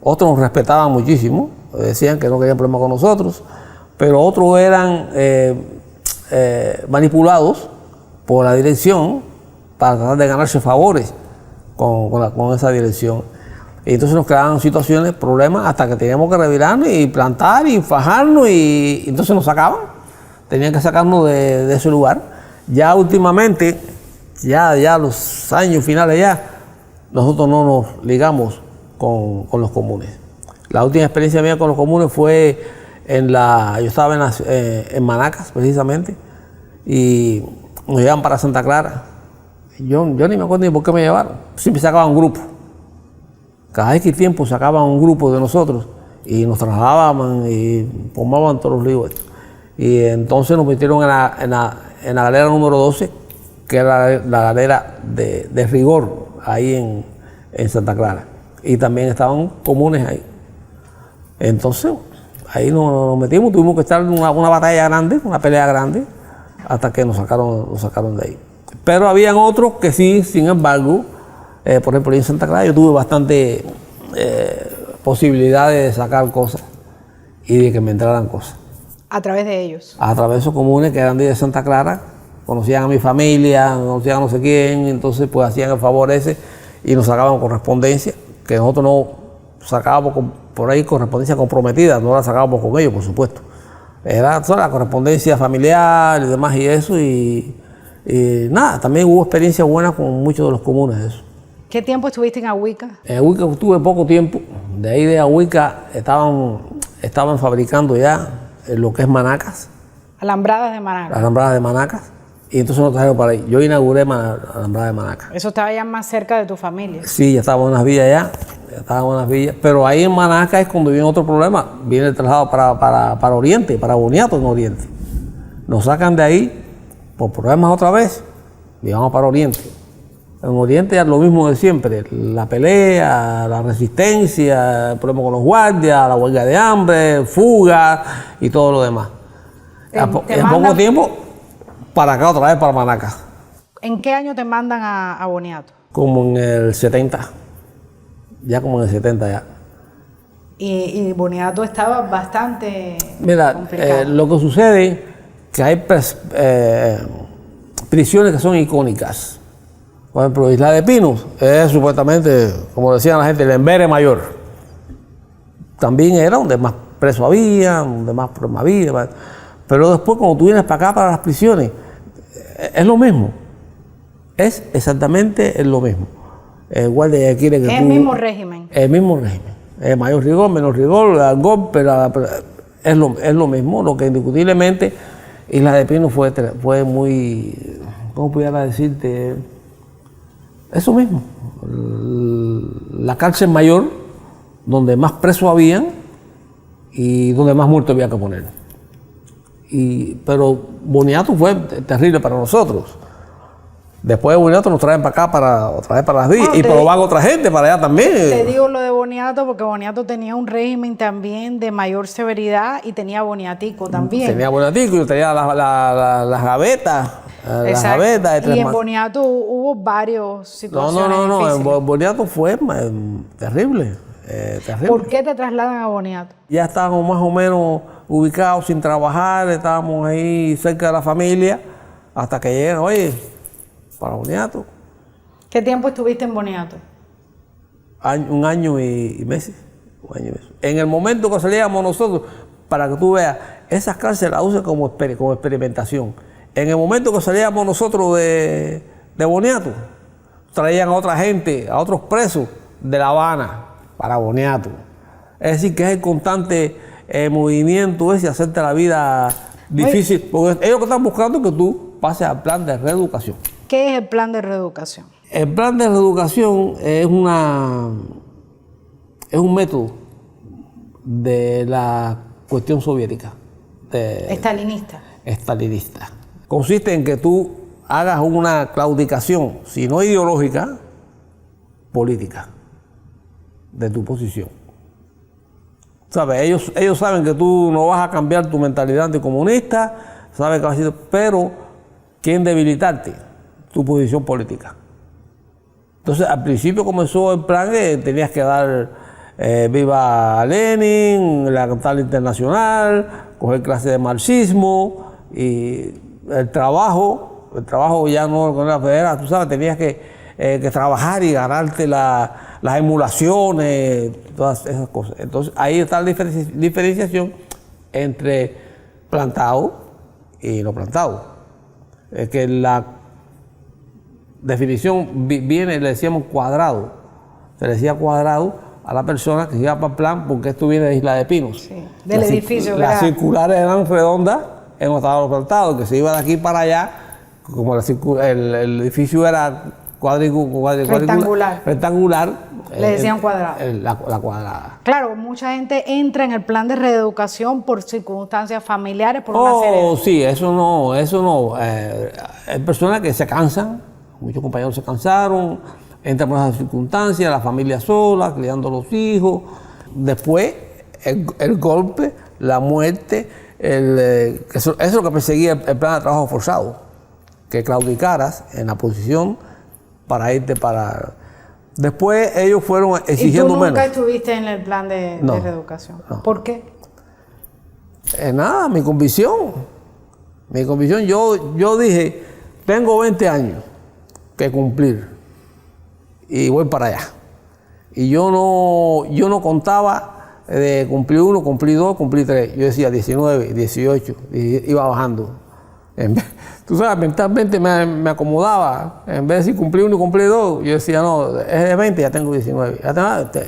otros nos respetaban muchísimo, decían que no querían problemas con nosotros, pero otros eran manipulados por la dirección para tratar de ganarse favores con esa dirección. Y entonces nos creaban situaciones, problemas, hasta que teníamos que revirarnos y plantar y fajarnos y entonces nos sacaban. Tenían que sacarnos de ese lugar. Ya últimamente, ya los años finales ya, nosotros no nos ligamos con los comunes. La última experiencia mía con los comunes fue yo estaba en Manacas precisamente y nos llevaban para Santa Clara. Yo ni me acuerdo ni por qué me llevaron. Siempre sacaban un grupo. Cada X tiempo sacaban un grupo de nosotros y nos trasladaban y formaban todos los líos. Y entonces nos metieron en la galera número 12, que era la galera de rigor, ahí en Santa Clara. Y también estaban comunes ahí. Entonces, ahí nos metimos, tuvimos que estar en una batalla grande, una pelea grande, hasta que nos sacaron de ahí. Pero habían otros que sí, sin embargo, por ejemplo, en Santa Clara yo tuve bastante posibilidades de sacar cosas y de que me entraran cosas. ¿A través de ellos? A través de esos comunes que eran de Santa Clara, conocían a mi familia, conocían a no sé quién, entonces pues hacían el favor ese y nos sacaban correspondencia, que nosotros no sacábamos por ahí correspondencia comprometida, no la sacábamos con ellos, por supuesto. Era toda la correspondencia familiar y demás y eso, y Y nada, también hubo experiencias buenas con muchos de los comunes de eso. ¿Qué tiempo estuviste en Agüica? En Agüica estuve poco tiempo. De ahí de Agüica estaban fabricando ya lo que es manacas. Alambradas de Manacas. Alambradas de manacas. Y entonces nos trajeron para ahí. Yo inauguré alambradas de manacas. Eso estaba ya más cerca de tu familia. Sí, ya estaba en unas villas ya. Ya estaba en unas villas. Pero ahí en Manacas es cuando viene otro problema. Viene el traslado para Oriente, para Boniato en Oriente. Nos sacan de ahí por problemas otra vez y vamos para Oriente. En Oriente es lo mismo de siempre, la pelea, la resistencia, el problema con los guardias, la huelga de hambre, fuga y todo lo demás. En poco tiempo, para acá otra vez, para Manacas. ¿En qué año te mandan a Boniato? Como en el 70, ya como en el 70 ya. Y Boniato estaba bastante complicado. Lo que sucede es que hay prisiones que son icónicas. Por ejemplo, Isla de Pinos es supuestamente, como decían la gente, el Embere Mayor. También era donde más presos había, donde más problemas había. Pero después, cuando tú vienes para acá, para las prisiones, es lo mismo. Es exactamente lo mismo. El guardia quiere que es el mismo régimen. El mismo régimen. Mayor rigor, menos rigor, el golpe, es lo mismo. Lo que indiscutiblemente Isla de Pinos fue muy, ¿cómo pudiera decirte? Eso mismo, la cárcel mayor, donde más presos habían y donde más muertos había que poner. Pero Boniato fue terrible para nosotros. Después de Boniato nos traen para acá, otra vez para las villas, y pero van otra gente para allá también. Te digo lo de Boniato porque Boniato tenía un régimen también de mayor severidad y tenía Boniatico también. Tenía Boniatico y tenía las gavetas. Y en Boniato hubo varias situaciones difíciles. En Boniato fue terrible, terrible. ¿Por qué te trasladan a Boniato? Ya estábamos más o menos ubicados sin trabajar, estábamos ahí cerca de la familia, hasta que llegan, oye, para Boniato. ¿Qué tiempo estuviste en Boniato? Un año y meses. En el momento que salíamos nosotros, para que tú veas, esas cárceles las usan como experimentación. En el momento que salíamos nosotros de Boniato, traían a otra gente, a otros presos de La Habana para Boniato. Es decir, que es el constante movimiento ese, hacerte la vida difícil. Porque ellos que están buscando es que tú pases al plan de reeducación. ¿Qué es el plan de reeducación? El plan de reeducación es un método de la cuestión soviética. Estalinista. Consiste en que tú hagas una claudicación, si no ideológica, política, de tu posición. ¿Sabes? Ellos saben que tú no vas a cambiar tu mentalidad anticomunista, saben que vas a decir, pero quieren debilitarte tu posición política. Entonces, al principio comenzó el plan que tenías que dar viva Lenin, la capital internacional, coger clases de marxismo y el trabajo ya no con la federal, tú sabes, tenías que trabajar y ganarte las emulaciones, todas esas cosas. Entonces ahí está la diferenciación entre plantado y no plantado. Es que la definición viene, le decíamos cuadrado. Se le decía cuadrado a la persona que iba para el plan porque esto viene de Isla de Pinos. Sí, del edificio. Las circulares eran redondas en los estados plantados, que se iba de aquí para allá, como el edificio era rectangular. Le decían cuadrado. La cuadrada. Claro, mucha gente entra en el plan de reeducación por circunstancias familiares, por una serie de... Sí, eso no. Hay personas que se cansan, muchos compañeros se cansaron, entran por esas circunstancias, la familia sola, criando a los hijos. Después, el golpe, la muerte, eso es lo que perseguía el plan de trabajo forzado, que claudicaras en la posición para irte para... Después ellos fueron exigiendo menos. ¿Y tú nunca estuviste en el plan de reeducación? No. ¿Por qué? Nada, mi convicción. Yo dije, tengo 20 años que cumplir y voy para allá. Y yo no contaba de cumplir 1, cumplir 2, cumplir 3. Yo decía 19, 18, iba bajando. Tú sabes, mentalmente me acomodaba. En vez de decir cumplí 1 y cumplí 2, yo decía, no, es de 20, ya tengo 19.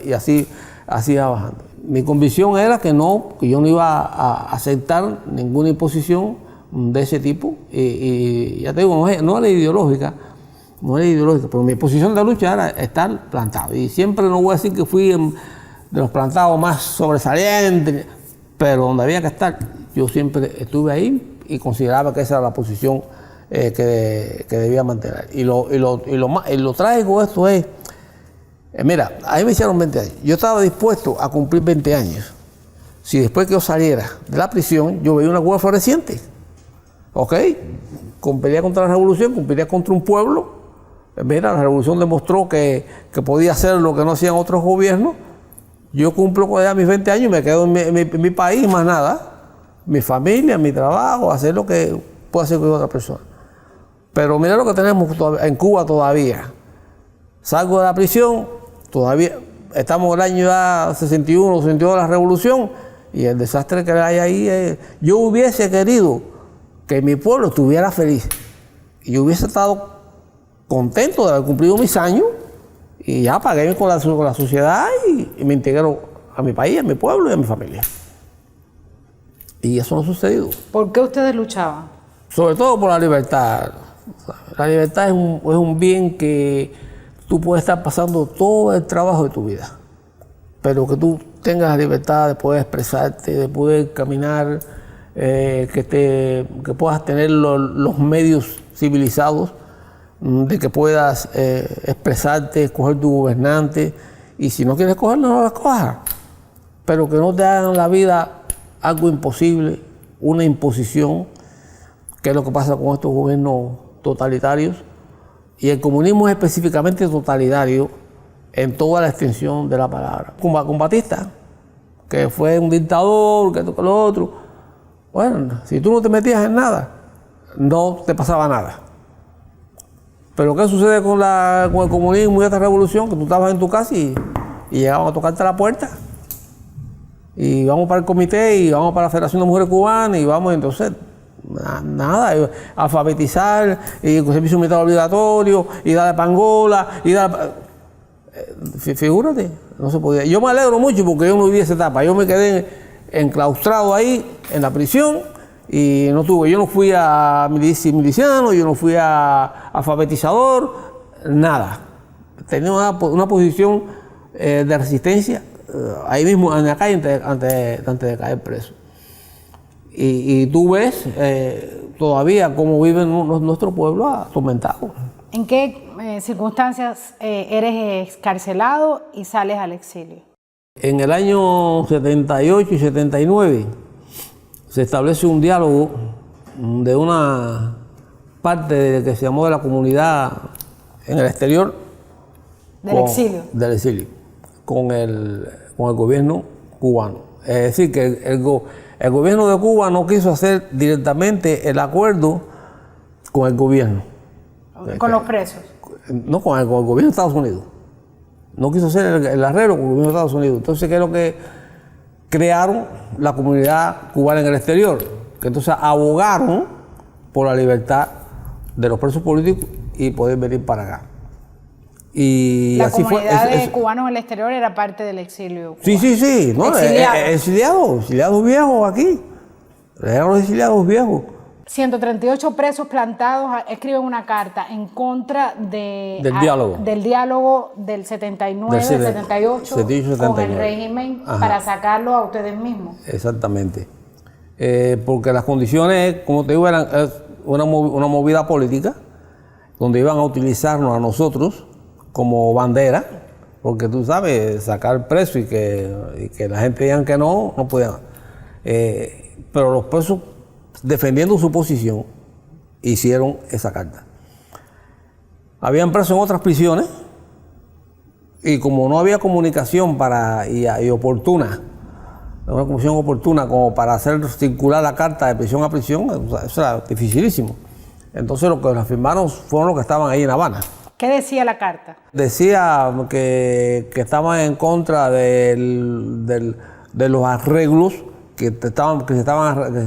Y así iba bajando. Mi convicción era que yo no iba a aceptar ninguna imposición de ese tipo. Y ya te digo, no era ideológica, pero mi posición de lucha era estar plantado. Y siempre no voy a decir que fui de los plantados más sobresalientes, pero donde había que estar, yo siempre estuve ahí y consideraba que esa era la posición que debía mantener. Y lo trágico de esto es, mira, ahí me hicieron 20 años. Yo estaba dispuesto a cumplir 20 años si después que yo saliera de la prisión yo veía una Cuba floreciente. ¿Ok? Cumpliría contra la revolución, cumpliría contra un pueblo. Mira, la revolución demostró que podía hacer lo que no hacían otros gobiernos. Yo cumplo con ya mis 20 años y me quedo en mi país, más nada. Mi familia, mi trabajo, hacer lo que pueda hacer con otra persona. Pero mira lo que tenemos en Cuba todavía. Salgo de la prisión, todavía estamos en el año ya 61, 62 de la revolución, y el desastre que hay ahí yo hubiese querido que mi pueblo estuviera feliz. Y yo hubiese estado contento de haber cumplido mis años, y ya pagué con la sociedad y me integro a mi país, a mi pueblo y a mi familia. Y eso no ha sucedido. ¿Por qué ustedes luchaban? Sobre todo por la libertad. La libertad es un bien que tú puedes estar pasando todo el trabajo de tu vida, pero que tú tengas la libertad de poder expresarte, de poder caminar, que puedas tener los medios civilizados, de que puedas expresarte, escoger tu gobernante, y si no quieres escogerlo, no lo escojas, pero que no te hagan la vida algo imposible, una imposición, que es lo que pasa con estos gobiernos totalitarios. Y el comunismo es específicamente totalitario en toda la extensión de la palabra. Con Batista, que fue un dictador, que esto, que lo otro. Bueno, si tú no te metías en nada, no te pasaba nada. Pero ¿qué sucede con el comunismo y esta revolución? Que tú estabas en tu casa y llegaban a tocarte la puerta. Y vamos para el comité, y vamos para la Federación de Mujeres Cubanas, y vamos entonces, nada, alfabetizar, y con servicio militar obligatorio, y darle pangola, y darle... Figúrate, no se podía. Yo me alegro mucho porque yo no viví esa etapa. Yo me quedé enclaustrado ahí, en la prisión, y yo no fui a miliciano, yo no fui a alfabetizador, nada. Tenía una posición de resistencia ahí mismo en la calle antes de caer preso. Y tú ves todavía cómo vive nuestro pueblo atormentado. ¿En qué circunstancias eres excarcelado y sales al exilio? En el año 78 y 79 se establece un diálogo de una parte que se llamó de la comunidad en el exterior. ¿Del exilio? Del exilio, con el gobierno cubano. Es decir, que el gobierno de Cuba no quiso hacer directamente el acuerdo con el gobierno. ¿Con los presos? No, con el gobierno de Estados Unidos. No quiso hacer el arreglo con el gobierno de Estados Unidos. Entonces, ¿qué es lo que crearon? La comunidad cubana en el exterior. Que entonces abogaron por la libertad de los presos políticos y poder venir para acá. Y la así comunidad de cubanos en el exterior era parte del exilio cubano. Sí. No, exiliados viejos aquí. Eran los exiliados viejos. 138 presos plantados escriben una carta en contra del diálogo del 79, 78 con el régimen. Ajá. Para sacarlo a ustedes mismos. Exactamente. Porque las condiciones, como te digo, eran una movida política donde iban a utilizarnos a nosotros como bandera, porque tú sabes, sacar preso y que la gente diga que no podían. Pero los presos, defendiendo su posición, hicieron esa carta. Habían presos en otras prisiones y como no había comunicación y oportuna, una comunicación oportuna como para hacer circular la carta de prisión a prisión, eso era dificilísimo. Entonces los que la firmaron fueron los que estaban ahí en La Habana. ¿Qué decía la carta? Decía que estaban en contra de los arreglos que se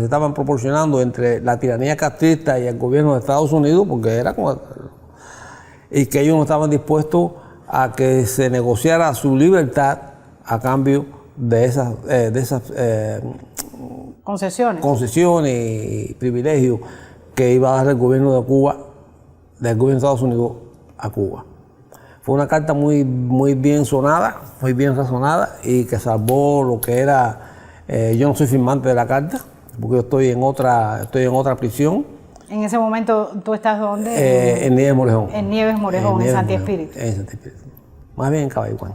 estaban proporcionando entre la tiranía castrista y el gobierno de Estados Unidos, porque era como, y que ellos no estaban dispuestos a que se negociara su libertad a cambio de esas concesiones y privilegios que iba a dar el gobierno de Cuba, del gobierno de Estados Unidos a Cuba. Fue una carta muy bien sonada, muy bien razonada y que salvó lo que era. Yo no soy firmante de la carta, porque yo estoy en otra prisión. ¿En ese momento tú estás dónde? En Nieves Morejón. En Nieves Morejón, en Santi Espíritu. En Santi Espíritu. Más bien en Cabaiguán.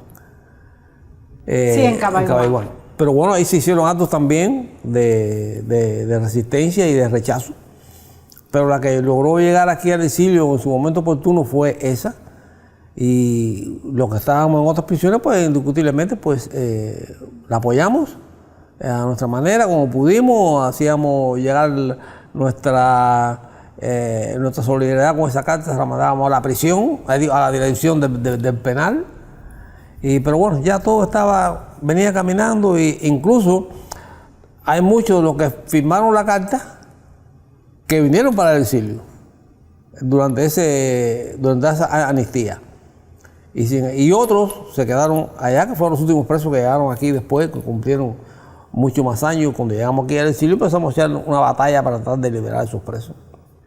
Sí, en Cabaiguán. Pero bueno, ahí se hicieron actos también de resistencia y de rechazo. Pero la que logró llegar aquí al exilio en su momento oportuno fue esa. Y los que estábamos en otras prisiones, pues indiscutiblemente, pues la apoyamos a nuestra manera, como pudimos, hacíamos llegar nuestra solidaridad con esa carta, se la mandábamos a la prisión, a la dirección del penal. Pero bueno, ya todo venía caminando e incluso hay muchos de los que firmaron la carta que vinieron para el exilio durante esa amnistía. Y otros se quedaron allá, que fueron los últimos presos que llegaron aquí después, que cumplieron muchos más años. Cuando llegamos aquí al exilio empezamos a hacer una batalla para tratar de liberar a esos presos.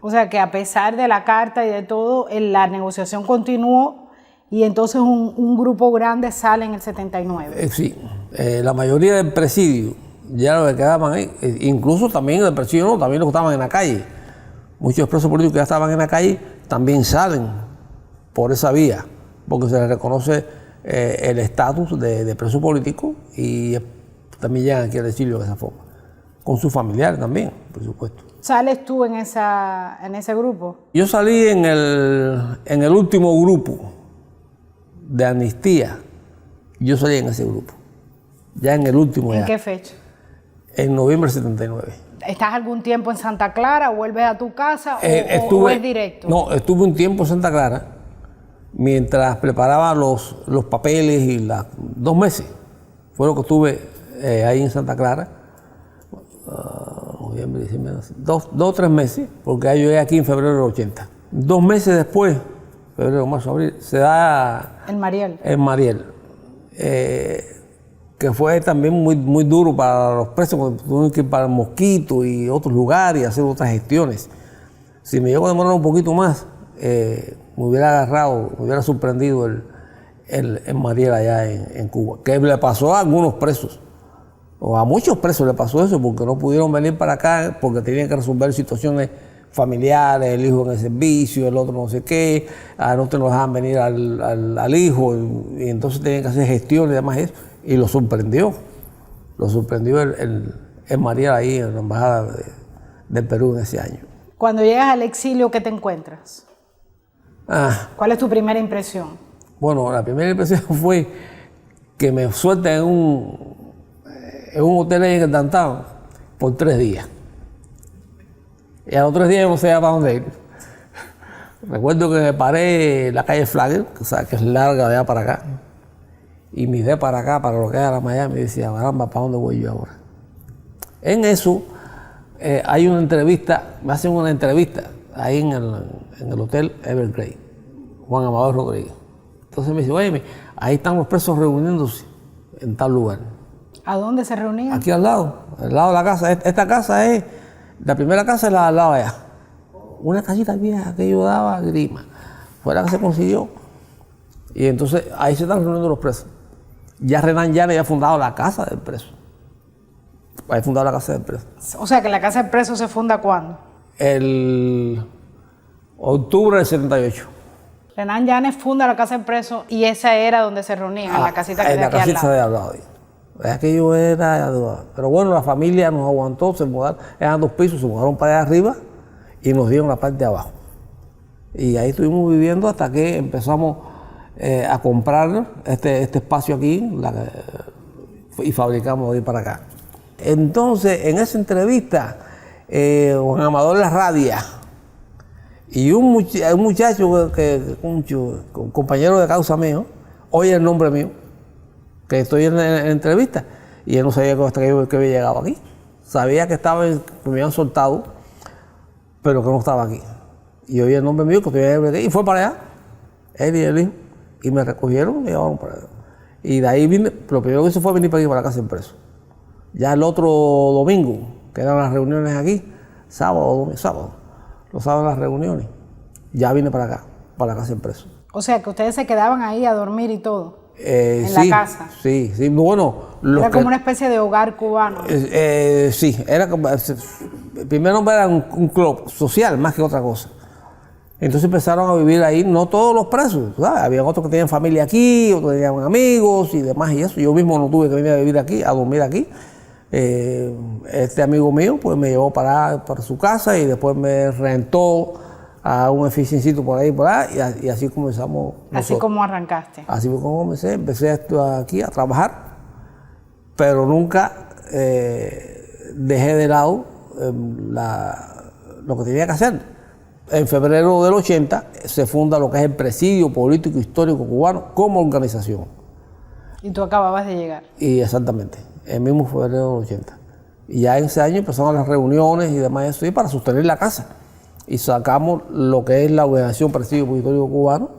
O sea que a pesar de la carta y de todo, la negociación continuó y entonces un grupo grande sale en el 79. Sí, la mayoría del presidio, ya los que quedaban ahí, incluso también del presidio, no, también los que estaban en la calle. Muchos presos políticos que ya estaban en la calle también salen por esa vía, porque se les reconoce el estatus de preso político y también llegan aquí al exilio de esa forma, con sus familiares también, por supuesto. ¿Sales tú en ese grupo? Yo salí en el último grupo de amnistía, yo salí en ese grupo, ya en el último. ¿En qué fecha? En noviembre del 79. ¿Estás algún tiempo en Santa Clara, vuelves a tu casa o es directo? No, estuve un tiempo en Santa Clara, mientras preparaba los papeles y 2 meses. Fue lo que estuve ahí en Santa Clara, noviembre, diciembre, 2 o 3 meses, porque yo llegué aquí en febrero del 80. 2 meses después, febrero, marzo, abril, se da el Mariel. Que fue también muy duro para los presos, porque tuvimos que ir para el Mosquito y otros lugares y hacer otras gestiones. Si me llego a demorar un poquito más, me hubiera sorprendido el Mariel allá en Cuba, que le pasó a algunos presos, o a muchos presos le pasó eso, porque no pudieron venir para acá, porque tenían que resolver situaciones familiares, el hijo en el servicio, el otro no sé qué, a nosotros nos dejaban venir al hijo, y entonces tenían que hacer gestiones y demás eso, y lo sorprendió el Mariel ahí en la embajada del Perú en ese año. Cuando llegas al exilio, ¿qué te encuentras? ¿Cuál es tu primera impresión? Bueno, la primera impresión fue que me sueltan en un hotel ahí en el downtown por 3 días. Y a los 3 días yo no sabía para dónde ir. Recuerdo que me paré en la calle Flagler, que es larga de allá para acá, y miré para acá, para lo que era Miami, y decía, caramba, ¿para dónde voy yo ahora? En eso hay una entrevista, me hacen una entrevista ahí en el hotel Evergrande, Juan Amador Rodríguez. Entonces me dice, oye, ahí están los presos reuniéndose en tal lugar. ¿A dónde se reunían? Aquí al lado de la casa. Esta casa es, la primera casa es la al lado allá. Una casita vieja que yo daba grima. Fue la que se consiguió. Y entonces ahí se están reuniendo los presos. Ya Renan Llanes había fundado la casa del preso. Había fundado la casa del preso. O sea que la casa del preso se funda ¿cuándo? El octubre del 78. Renan Llanes funda la casa del preso y esa era donde se reunían, en la casita que de aquí al lado. De al lado. Aquello era, pero bueno, la familia nos aguantó, se mudaron, eran 2 pisos, se mudaron para allá arriba y nos dieron la parte de abajo. Y ahí estuvimos viviendo hasta que empezamos a comprar este espacio aquí y fabricamos de ir para acá. Entonces, en esa entrevista, Juan Amador Larradia y un muchacho, un compañero de causa mío, oye el nombre mío, que estoy en la entrevista, y él no sabía hasta que yo había llegado aquí. sabía que me habían soltado, pero que no estaba aquí. Y oí el nombre mío, que estoy aquí, y fue para allá, él y el hijo, y me recogieron y me llevaron para allá. Y de ahí vine, lo primero que hice fue venir para aquí, para la casa en preso. Ya el otro domingo, que eran las reuniones aquí, sábado, los sábados las reuniones, ya vine para acá, para la casa en preso. O sea, que ustedes se quedaban ahí a dormir y todo, en la casa. Sí, bueno. Era como una especie de hogar cubano. Sí, era como, primero era un club social más que otra cosa. Entonces empezaron a vivir ahí, no todos los presos, ¿sabes? Había otros que tenían familia aquí, otros tenían amigos y demás y eso. Yo mismo no tuve que venir a vivir aquí, a dormir aquí. Este amigo mío pues me llevó para su casa y después me rentó a un eficiencito por ahí y así comenzamos. Así como arrancaste. Así fue como empecé aquí a trabajar, pero nunca dejé de lado lo que tenía que hacer. En febrero del 80 se funda lo que es el Presidio Político Histórico Cubano como organización. Y tú acababas de llegar. Y exactamente, el mismo febrero del 80. Y ya en ese año empezaron las reuniones y demás eso, y para sostener la casa. Y sacamos lo que es la organización Presidio Político Histórico Cubano,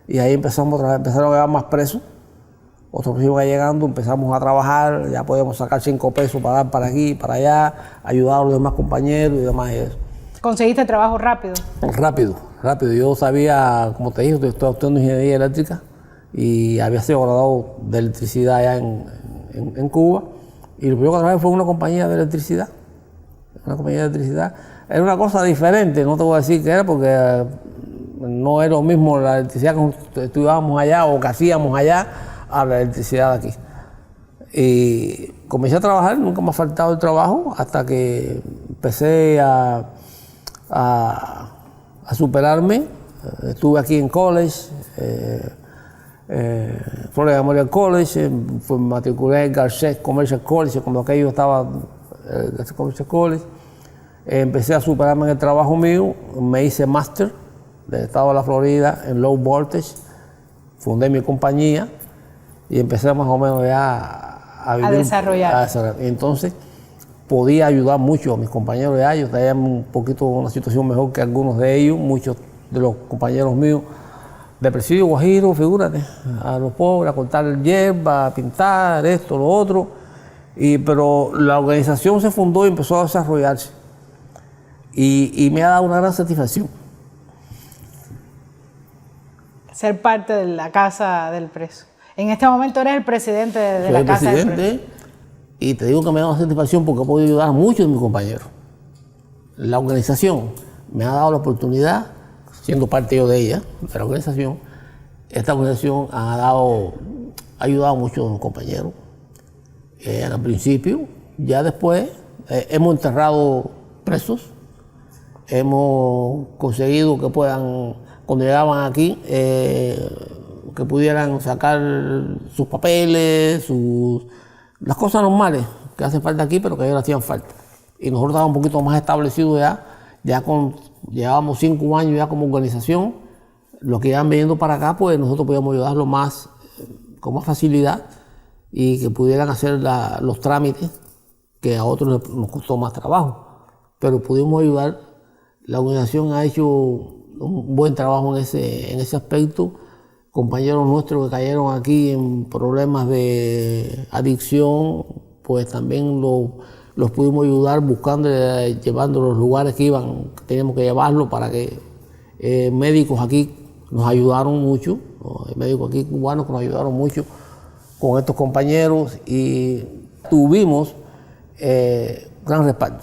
y ahí empezaron a llegar más presos. Otros iban llegando, empezamos a trabajar, ya podíamos sacar 5 pesos para dar para aquí, para allá, ayudar a los demás compañeros y demás y eso. ¿Conseguiste trabajo rápido? Rápido. Yo sabía, como te dije, estoy estudiando ingeniería eléctrica y había sido graduado de electricidad allá en Cuba. Y lo primero que trabajé fue una compañía de electricidad. Era una cosa diferente, no te voy a decir qué era porque no era lo mismo la electricidad que estudiábamos allá o que hacíamos allá a la electricidad de aquí. Y comencé a trabajar, nunca me ha faltado el trabajo hasta que empecé a superarme. Estuve aquí en college, Florida Memorial College, me matriculé en Garcés Commercial College, cuando aquello estaba Garcés Commercial College. Empecé a superarme en el trabajo mío, me hice máster del estado de la Florida en Low Voltage, fundé mi compañía y empecé más o menos ya a vivir, desarrollar. Entonces podía ayudar mucho a mis compañeros de ellos, tenían un poquito una situación mejor que algunos de ellos, muchos de los compañeros míos de Presidio Guajiro, figúrate, a los pobres, a cortar hierba, a pintar, esto, lo otro, pero la organización se fundó y empezó a desarrollarse y me ha dado una gran satisfacción. Ser parte de la Casa del Preso. En este momento eres el presidente de la Casa del Preso. Y te digo que me ha dado satisfacción porque he podido ayudar a muchos de mis compañeros. La organización me ha dado la oportunidad, siendo parte yo de ella, de la organización, esta organización ha ayudado a muchos de mis compañeros. Al principio, ya después hemos enterrado presos, hemos conseguido que puedan, cuando llegaban aquí, que pudieran sacar sus papeles, las cosas normales que hacen falta aquí, pero que ellos hacían falta. Y nosotros estábamos un poquito más establecidos llevábamos 5 años ya como organización. Los que iban viniendo para acá, pues nosotros podíamos ayudarlos con más facilidad y que pudieran hacer los trámites que a otros nos costó más trabajo. Pero pudimos ayudar. La organización ha hecho un buen trabajo en ese aspecto. Compañeros nuestros que cayeron aquí en problemas de adicción, pues también los pudimos ayudar buscando, llevando los lugares que teníamos que llevarlos para que médicos aquí nos ayudaron mucho, médicos aquí cubanos que nos ayudaron mucho con estos compañeros y tuvimos gran respaldo.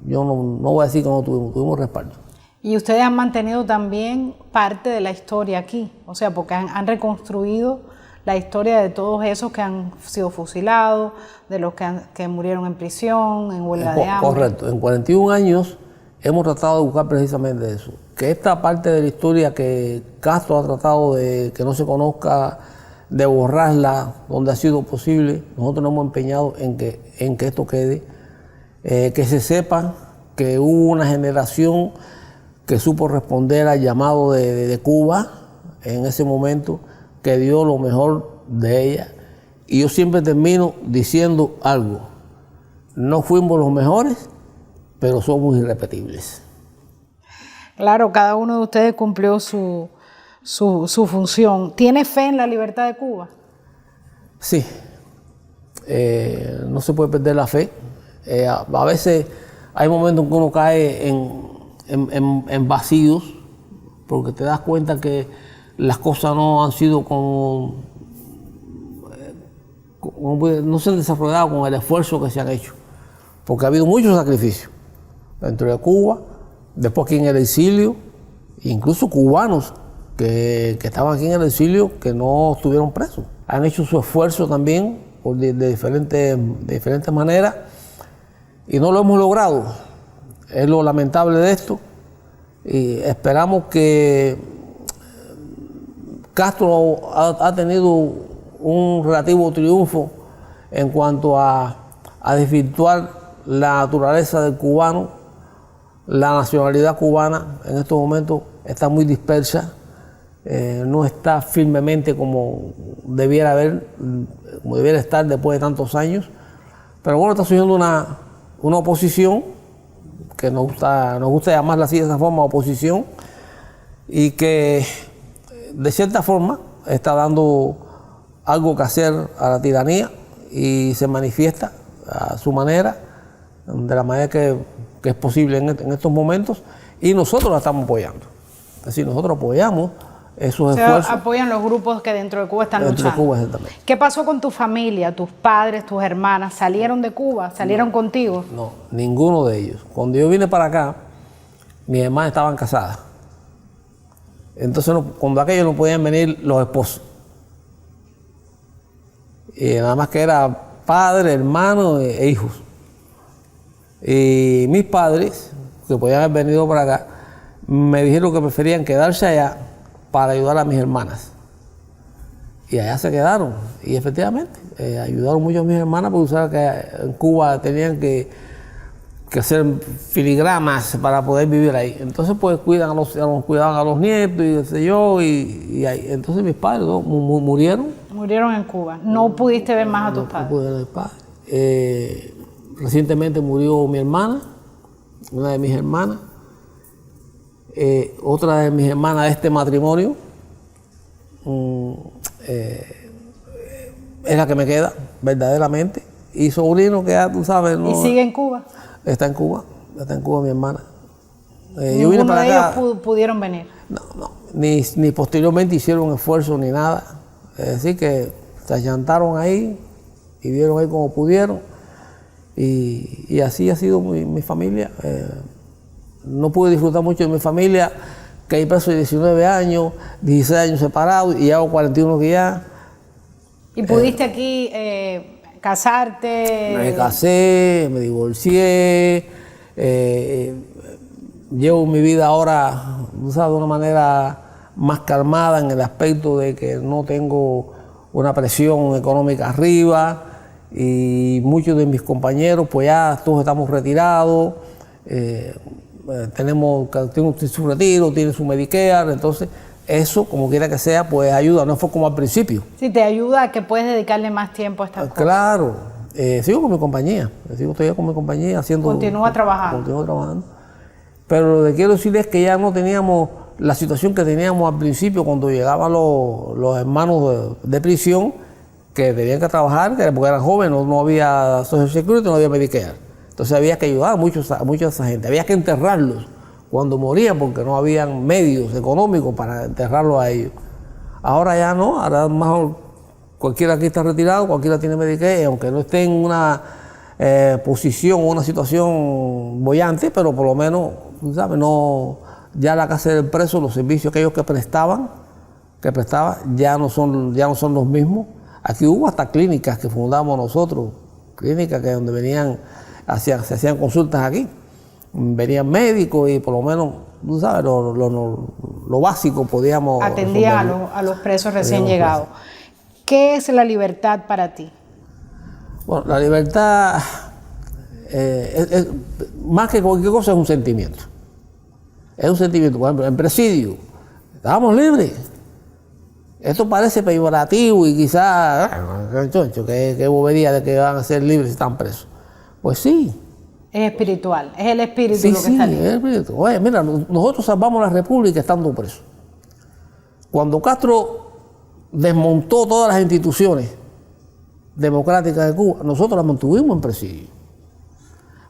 Yo no voy a decir que no tuvimos respaldo. Y ustedes han mantenido también parte de la historia aquí, o sea, porque han reconstruido la historia de todos esos que han sido fusilados, de los que murieron en prisión, en huelga de hambre. Correcto, en 41 años hemos tratado de buscar precisamente eso, que esta parte de la historia que Castro ha tratado de que no se conozca, de borrarla donde ha sido posible, nosotros nos hemos empeñado en que esto quede, que se sepa que hubo una generación que supo responder al llamado de Cuba en ese momento, que dio lo mejor de ella. Y yo siempre termino diciendo algo, no fuimos los mejores, pero somos irrepetibles. Claro, cada uno de ustedes cumplió su función. ¿Tiene fe en la libertad de Cuba? Sí. No se puede perder la fe. A veces hay momentos en que uno cae en vacíos, porque te das cuenta que las cosas no han sido no se han desarrollado con el esfuerzo que se han hecho, porque ha habido muchos sacrificios dentro de Cuba, después aquí en el exilio, incluso cubanos que estaban aquí en el exilio que no estuvieron presos. Han hecho su esfuerzo también de diferentes maneras y no lo hemos logrado. Es lo lamentable de esto y esperamos que Castro ha tenido un relativo triunfo en cuanto a desvirtuar la naturaleza del cubano. La nacionalidad cubana en estos momentos está muy dispersa, no está firmemente como debiera estar después de tantos años. Pero bueno, está surgiendo una oposición, que nos gusta llamarla así de esa forma, oposición, y que de cierta forma está dando algo que hacer a la tiranía y se manifiesta a su manera, de la manera que es posible en estos momentos, y nosotros la estamos apoyando. Es decir, nosotros apoyamos esos esfuerzos. Apoyan los grupos que dentro de Cuba están luchando. Dentro de Cuba, exactamente. ¿Qué pasó con tu familia, tus padres, tus hermanas? ¿Salieron de Cuba? ¿Salieron contigo? No, ninguno de ellos. Cuando yo vine para acá, mis hermanas estaban casadas. Entonces, cuando aquellos no podían venir los esposos. Y nada más que era padre, hermano e hijos. Y mis padres, que podían haber venido para acá, me dijeron que preferían quedarse allá para ayudar a mis hermanas. Y allá se quedaron. Y efectivamente, ayudaron mucho a mis hermanas, porque sabes que en Cuba tenían que hacer filigramas para poder vivir ahí. Entonces, pues cuidaban a los nietos y qué sé yo. Y entonces mis padres murieron. Murieron en Cuba. ¿No pudiste ver más a tus padres? No pude ver a mis padres. Recientemente murió mi hermana, una de mis hermanas. Otra de mis hermanas de este matrimonio es la que me queda, verdaderamente. Y sobrino que ya tú sabes. ¿No? ¿Y sigue en Cuba? Está en Cuba mi hermana. Yo vine para acá. ¿Ninguno de ellos pudieron venir? No. Ni posteriormente hicieron esfuerzo ni nada. Es decir, que se allantaron ahí y vieron ahí como pudieron. Y así ha sido mi familia. No pude disfrutar mucho de mi familia, que hay preso de 19 años, 16 años separados y hago 41 que ya. ¿Y pudiste aquí casarte? Me casé, me divorcié, llevo mi vida ahora, ¿sabes?, de una manera más calmada en el aspecto de que no tengo una presión económica arriba y muchos de mis compañeros pues ya todos estamos retirados. Tengo su retiro, tiene su Medicare, entonces eso, como quiera que sea, pues ayuda, no fue como al principio. Sí, te ayuda a que puedes dedicarle más tiempo a estas cosas. Claro, sigo con mi compañía, sigo todavía con mi compañía haciendo... Continúa trabajando. Continúo trabajando. Pero lo que quiero decir es que ya no teníamos la situación que teníamos al principio cuando llegaban los hermanos de prisión, que tenían que trabajar, porque eran jóvenes, no había Social Security, no había Medicare. Entonces había que ayudar a mucha de esa gente, había que enterrarlos cuando morían porque no habían medios económicos para enterrarlos a ellos. Ahora ya no, ahora mejor cualquiera aquí está retirado, cualquiera tiene Medicare, aunque no esté en una posición o una situación boyante, pero por lo menos, ¿sabes? No, ya la casa del preso, los servicios aquellos que prestaban, ya no son los mismos. Aquí hubo hasta clínicas que fundamos nosotros, clínicas que donde venían, se hacían consultas aquí, venían médicos y por lo menos, tú sabes, lo básico podíamos... Atendía a los presos recién llegados. ¿Qué es la libertad para ti? Bueno, la libertad, más que cualquier cosa, es un sentimiento. Es un sentimiento. Por ejemplo, en presidio, estábamos libres. Esto parece peyorativo y quizás, qué bobería de que van a ser libres si están presos. Pues sí. Es espiritual, es el espíritu Sí, lo que sí, está es el espíritu. Oye, mira, nosotros salvamos la República estando presos. Cuando Castro desmontó todas las instituciones democráticas de Cuba, nosotros las mantuvimos en presidio.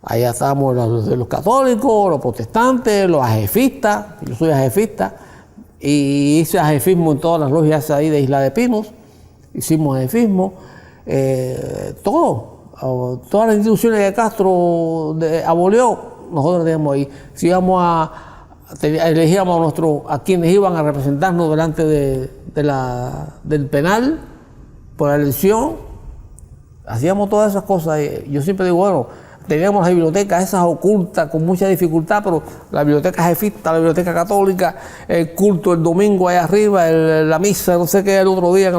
Allá estábamos los católicos, los protestantes, los ajefistas, yo soy ajefista, y hice ajefismo en todas las logias ahí de Isla de Pinos, hicimos ajefismo, todas las instituciones que Castro abolió, nosotros las teníamos ahí. Si íbamos elegíamos a quienes iban a representarnos delante del penal por la elección, hacíamos todas esas cosas. Yo siempre digo, bueno, teníamos las bibliotecas esas ocultas con mucha dificultad, pero la biblioteca jefista, la biblioteca católica, el culto el domingo allá arriba, la misa, no sé qué, el otro día,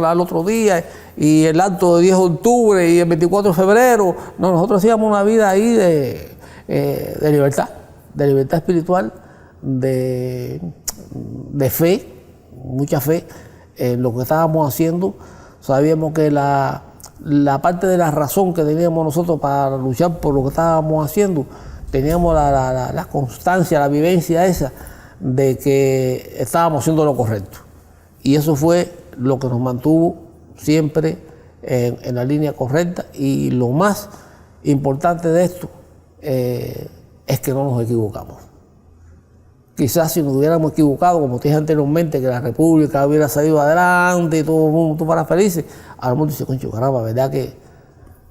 y el acto de 10 de octubre y el 24 de febrero. No, nosotros hacíamos una vida ahí de libertad espiritual, de fe, mucha fe en lo que estábamos haciendo. Sabíamos que la parte de la razón que teníamos nosotros para luchar por lo que estábamos haciendo, teníamos la constancia, la vivencia esa de que estábamos haciendo lo correcto. Y eso fue lo que nos mantuvo siempre en la línea correcta. Y lo más importante de esto es que no nos equivocamos. Quizás si nos hubiéramos equivocado, como te dije anteriormente, que la República hubiera salido adelante y todo el mundo fuera feliz, a lo mejor dice, concho, caramba, ¿verdad que?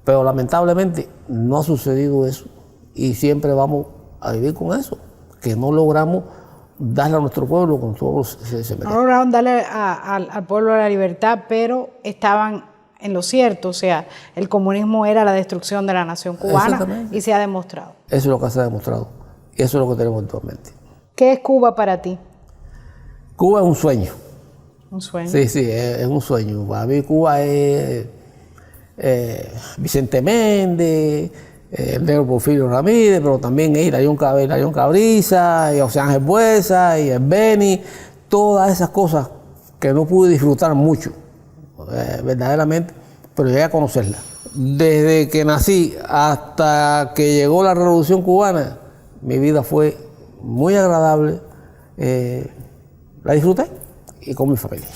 Pero lamentablemente no ha sucedido eso y siempre vamos a vivir con eso, que no logramos darle a nuestro pueblo con todo se merece. No lograron darle al pueblo la libertad, pero estaban en lo cierto, o sea, el comunismo era la destrucción de la nación cubana y se ha demostrado. Eso es lo que se ha demostrado y eso es lo que tenemos actualmente. ¿Qué es Cuba para ti? Cuba es un sueño. ¿Un sueño? Sí, es un sueño. Para mí Cuba es Vicente Méndez, el negro Porfirio Ramírez, pero también es Hilarión Cabriza, y José Ángel Buesa, y el Beni, todas esas cosas que no pude disfrutar mucho, verdaderamente, pero llegué a conocerlas. Desde que nací hasta que llegó la Revolución Cubana, mi vida fue muy agradable, la disfruté y con mi familia.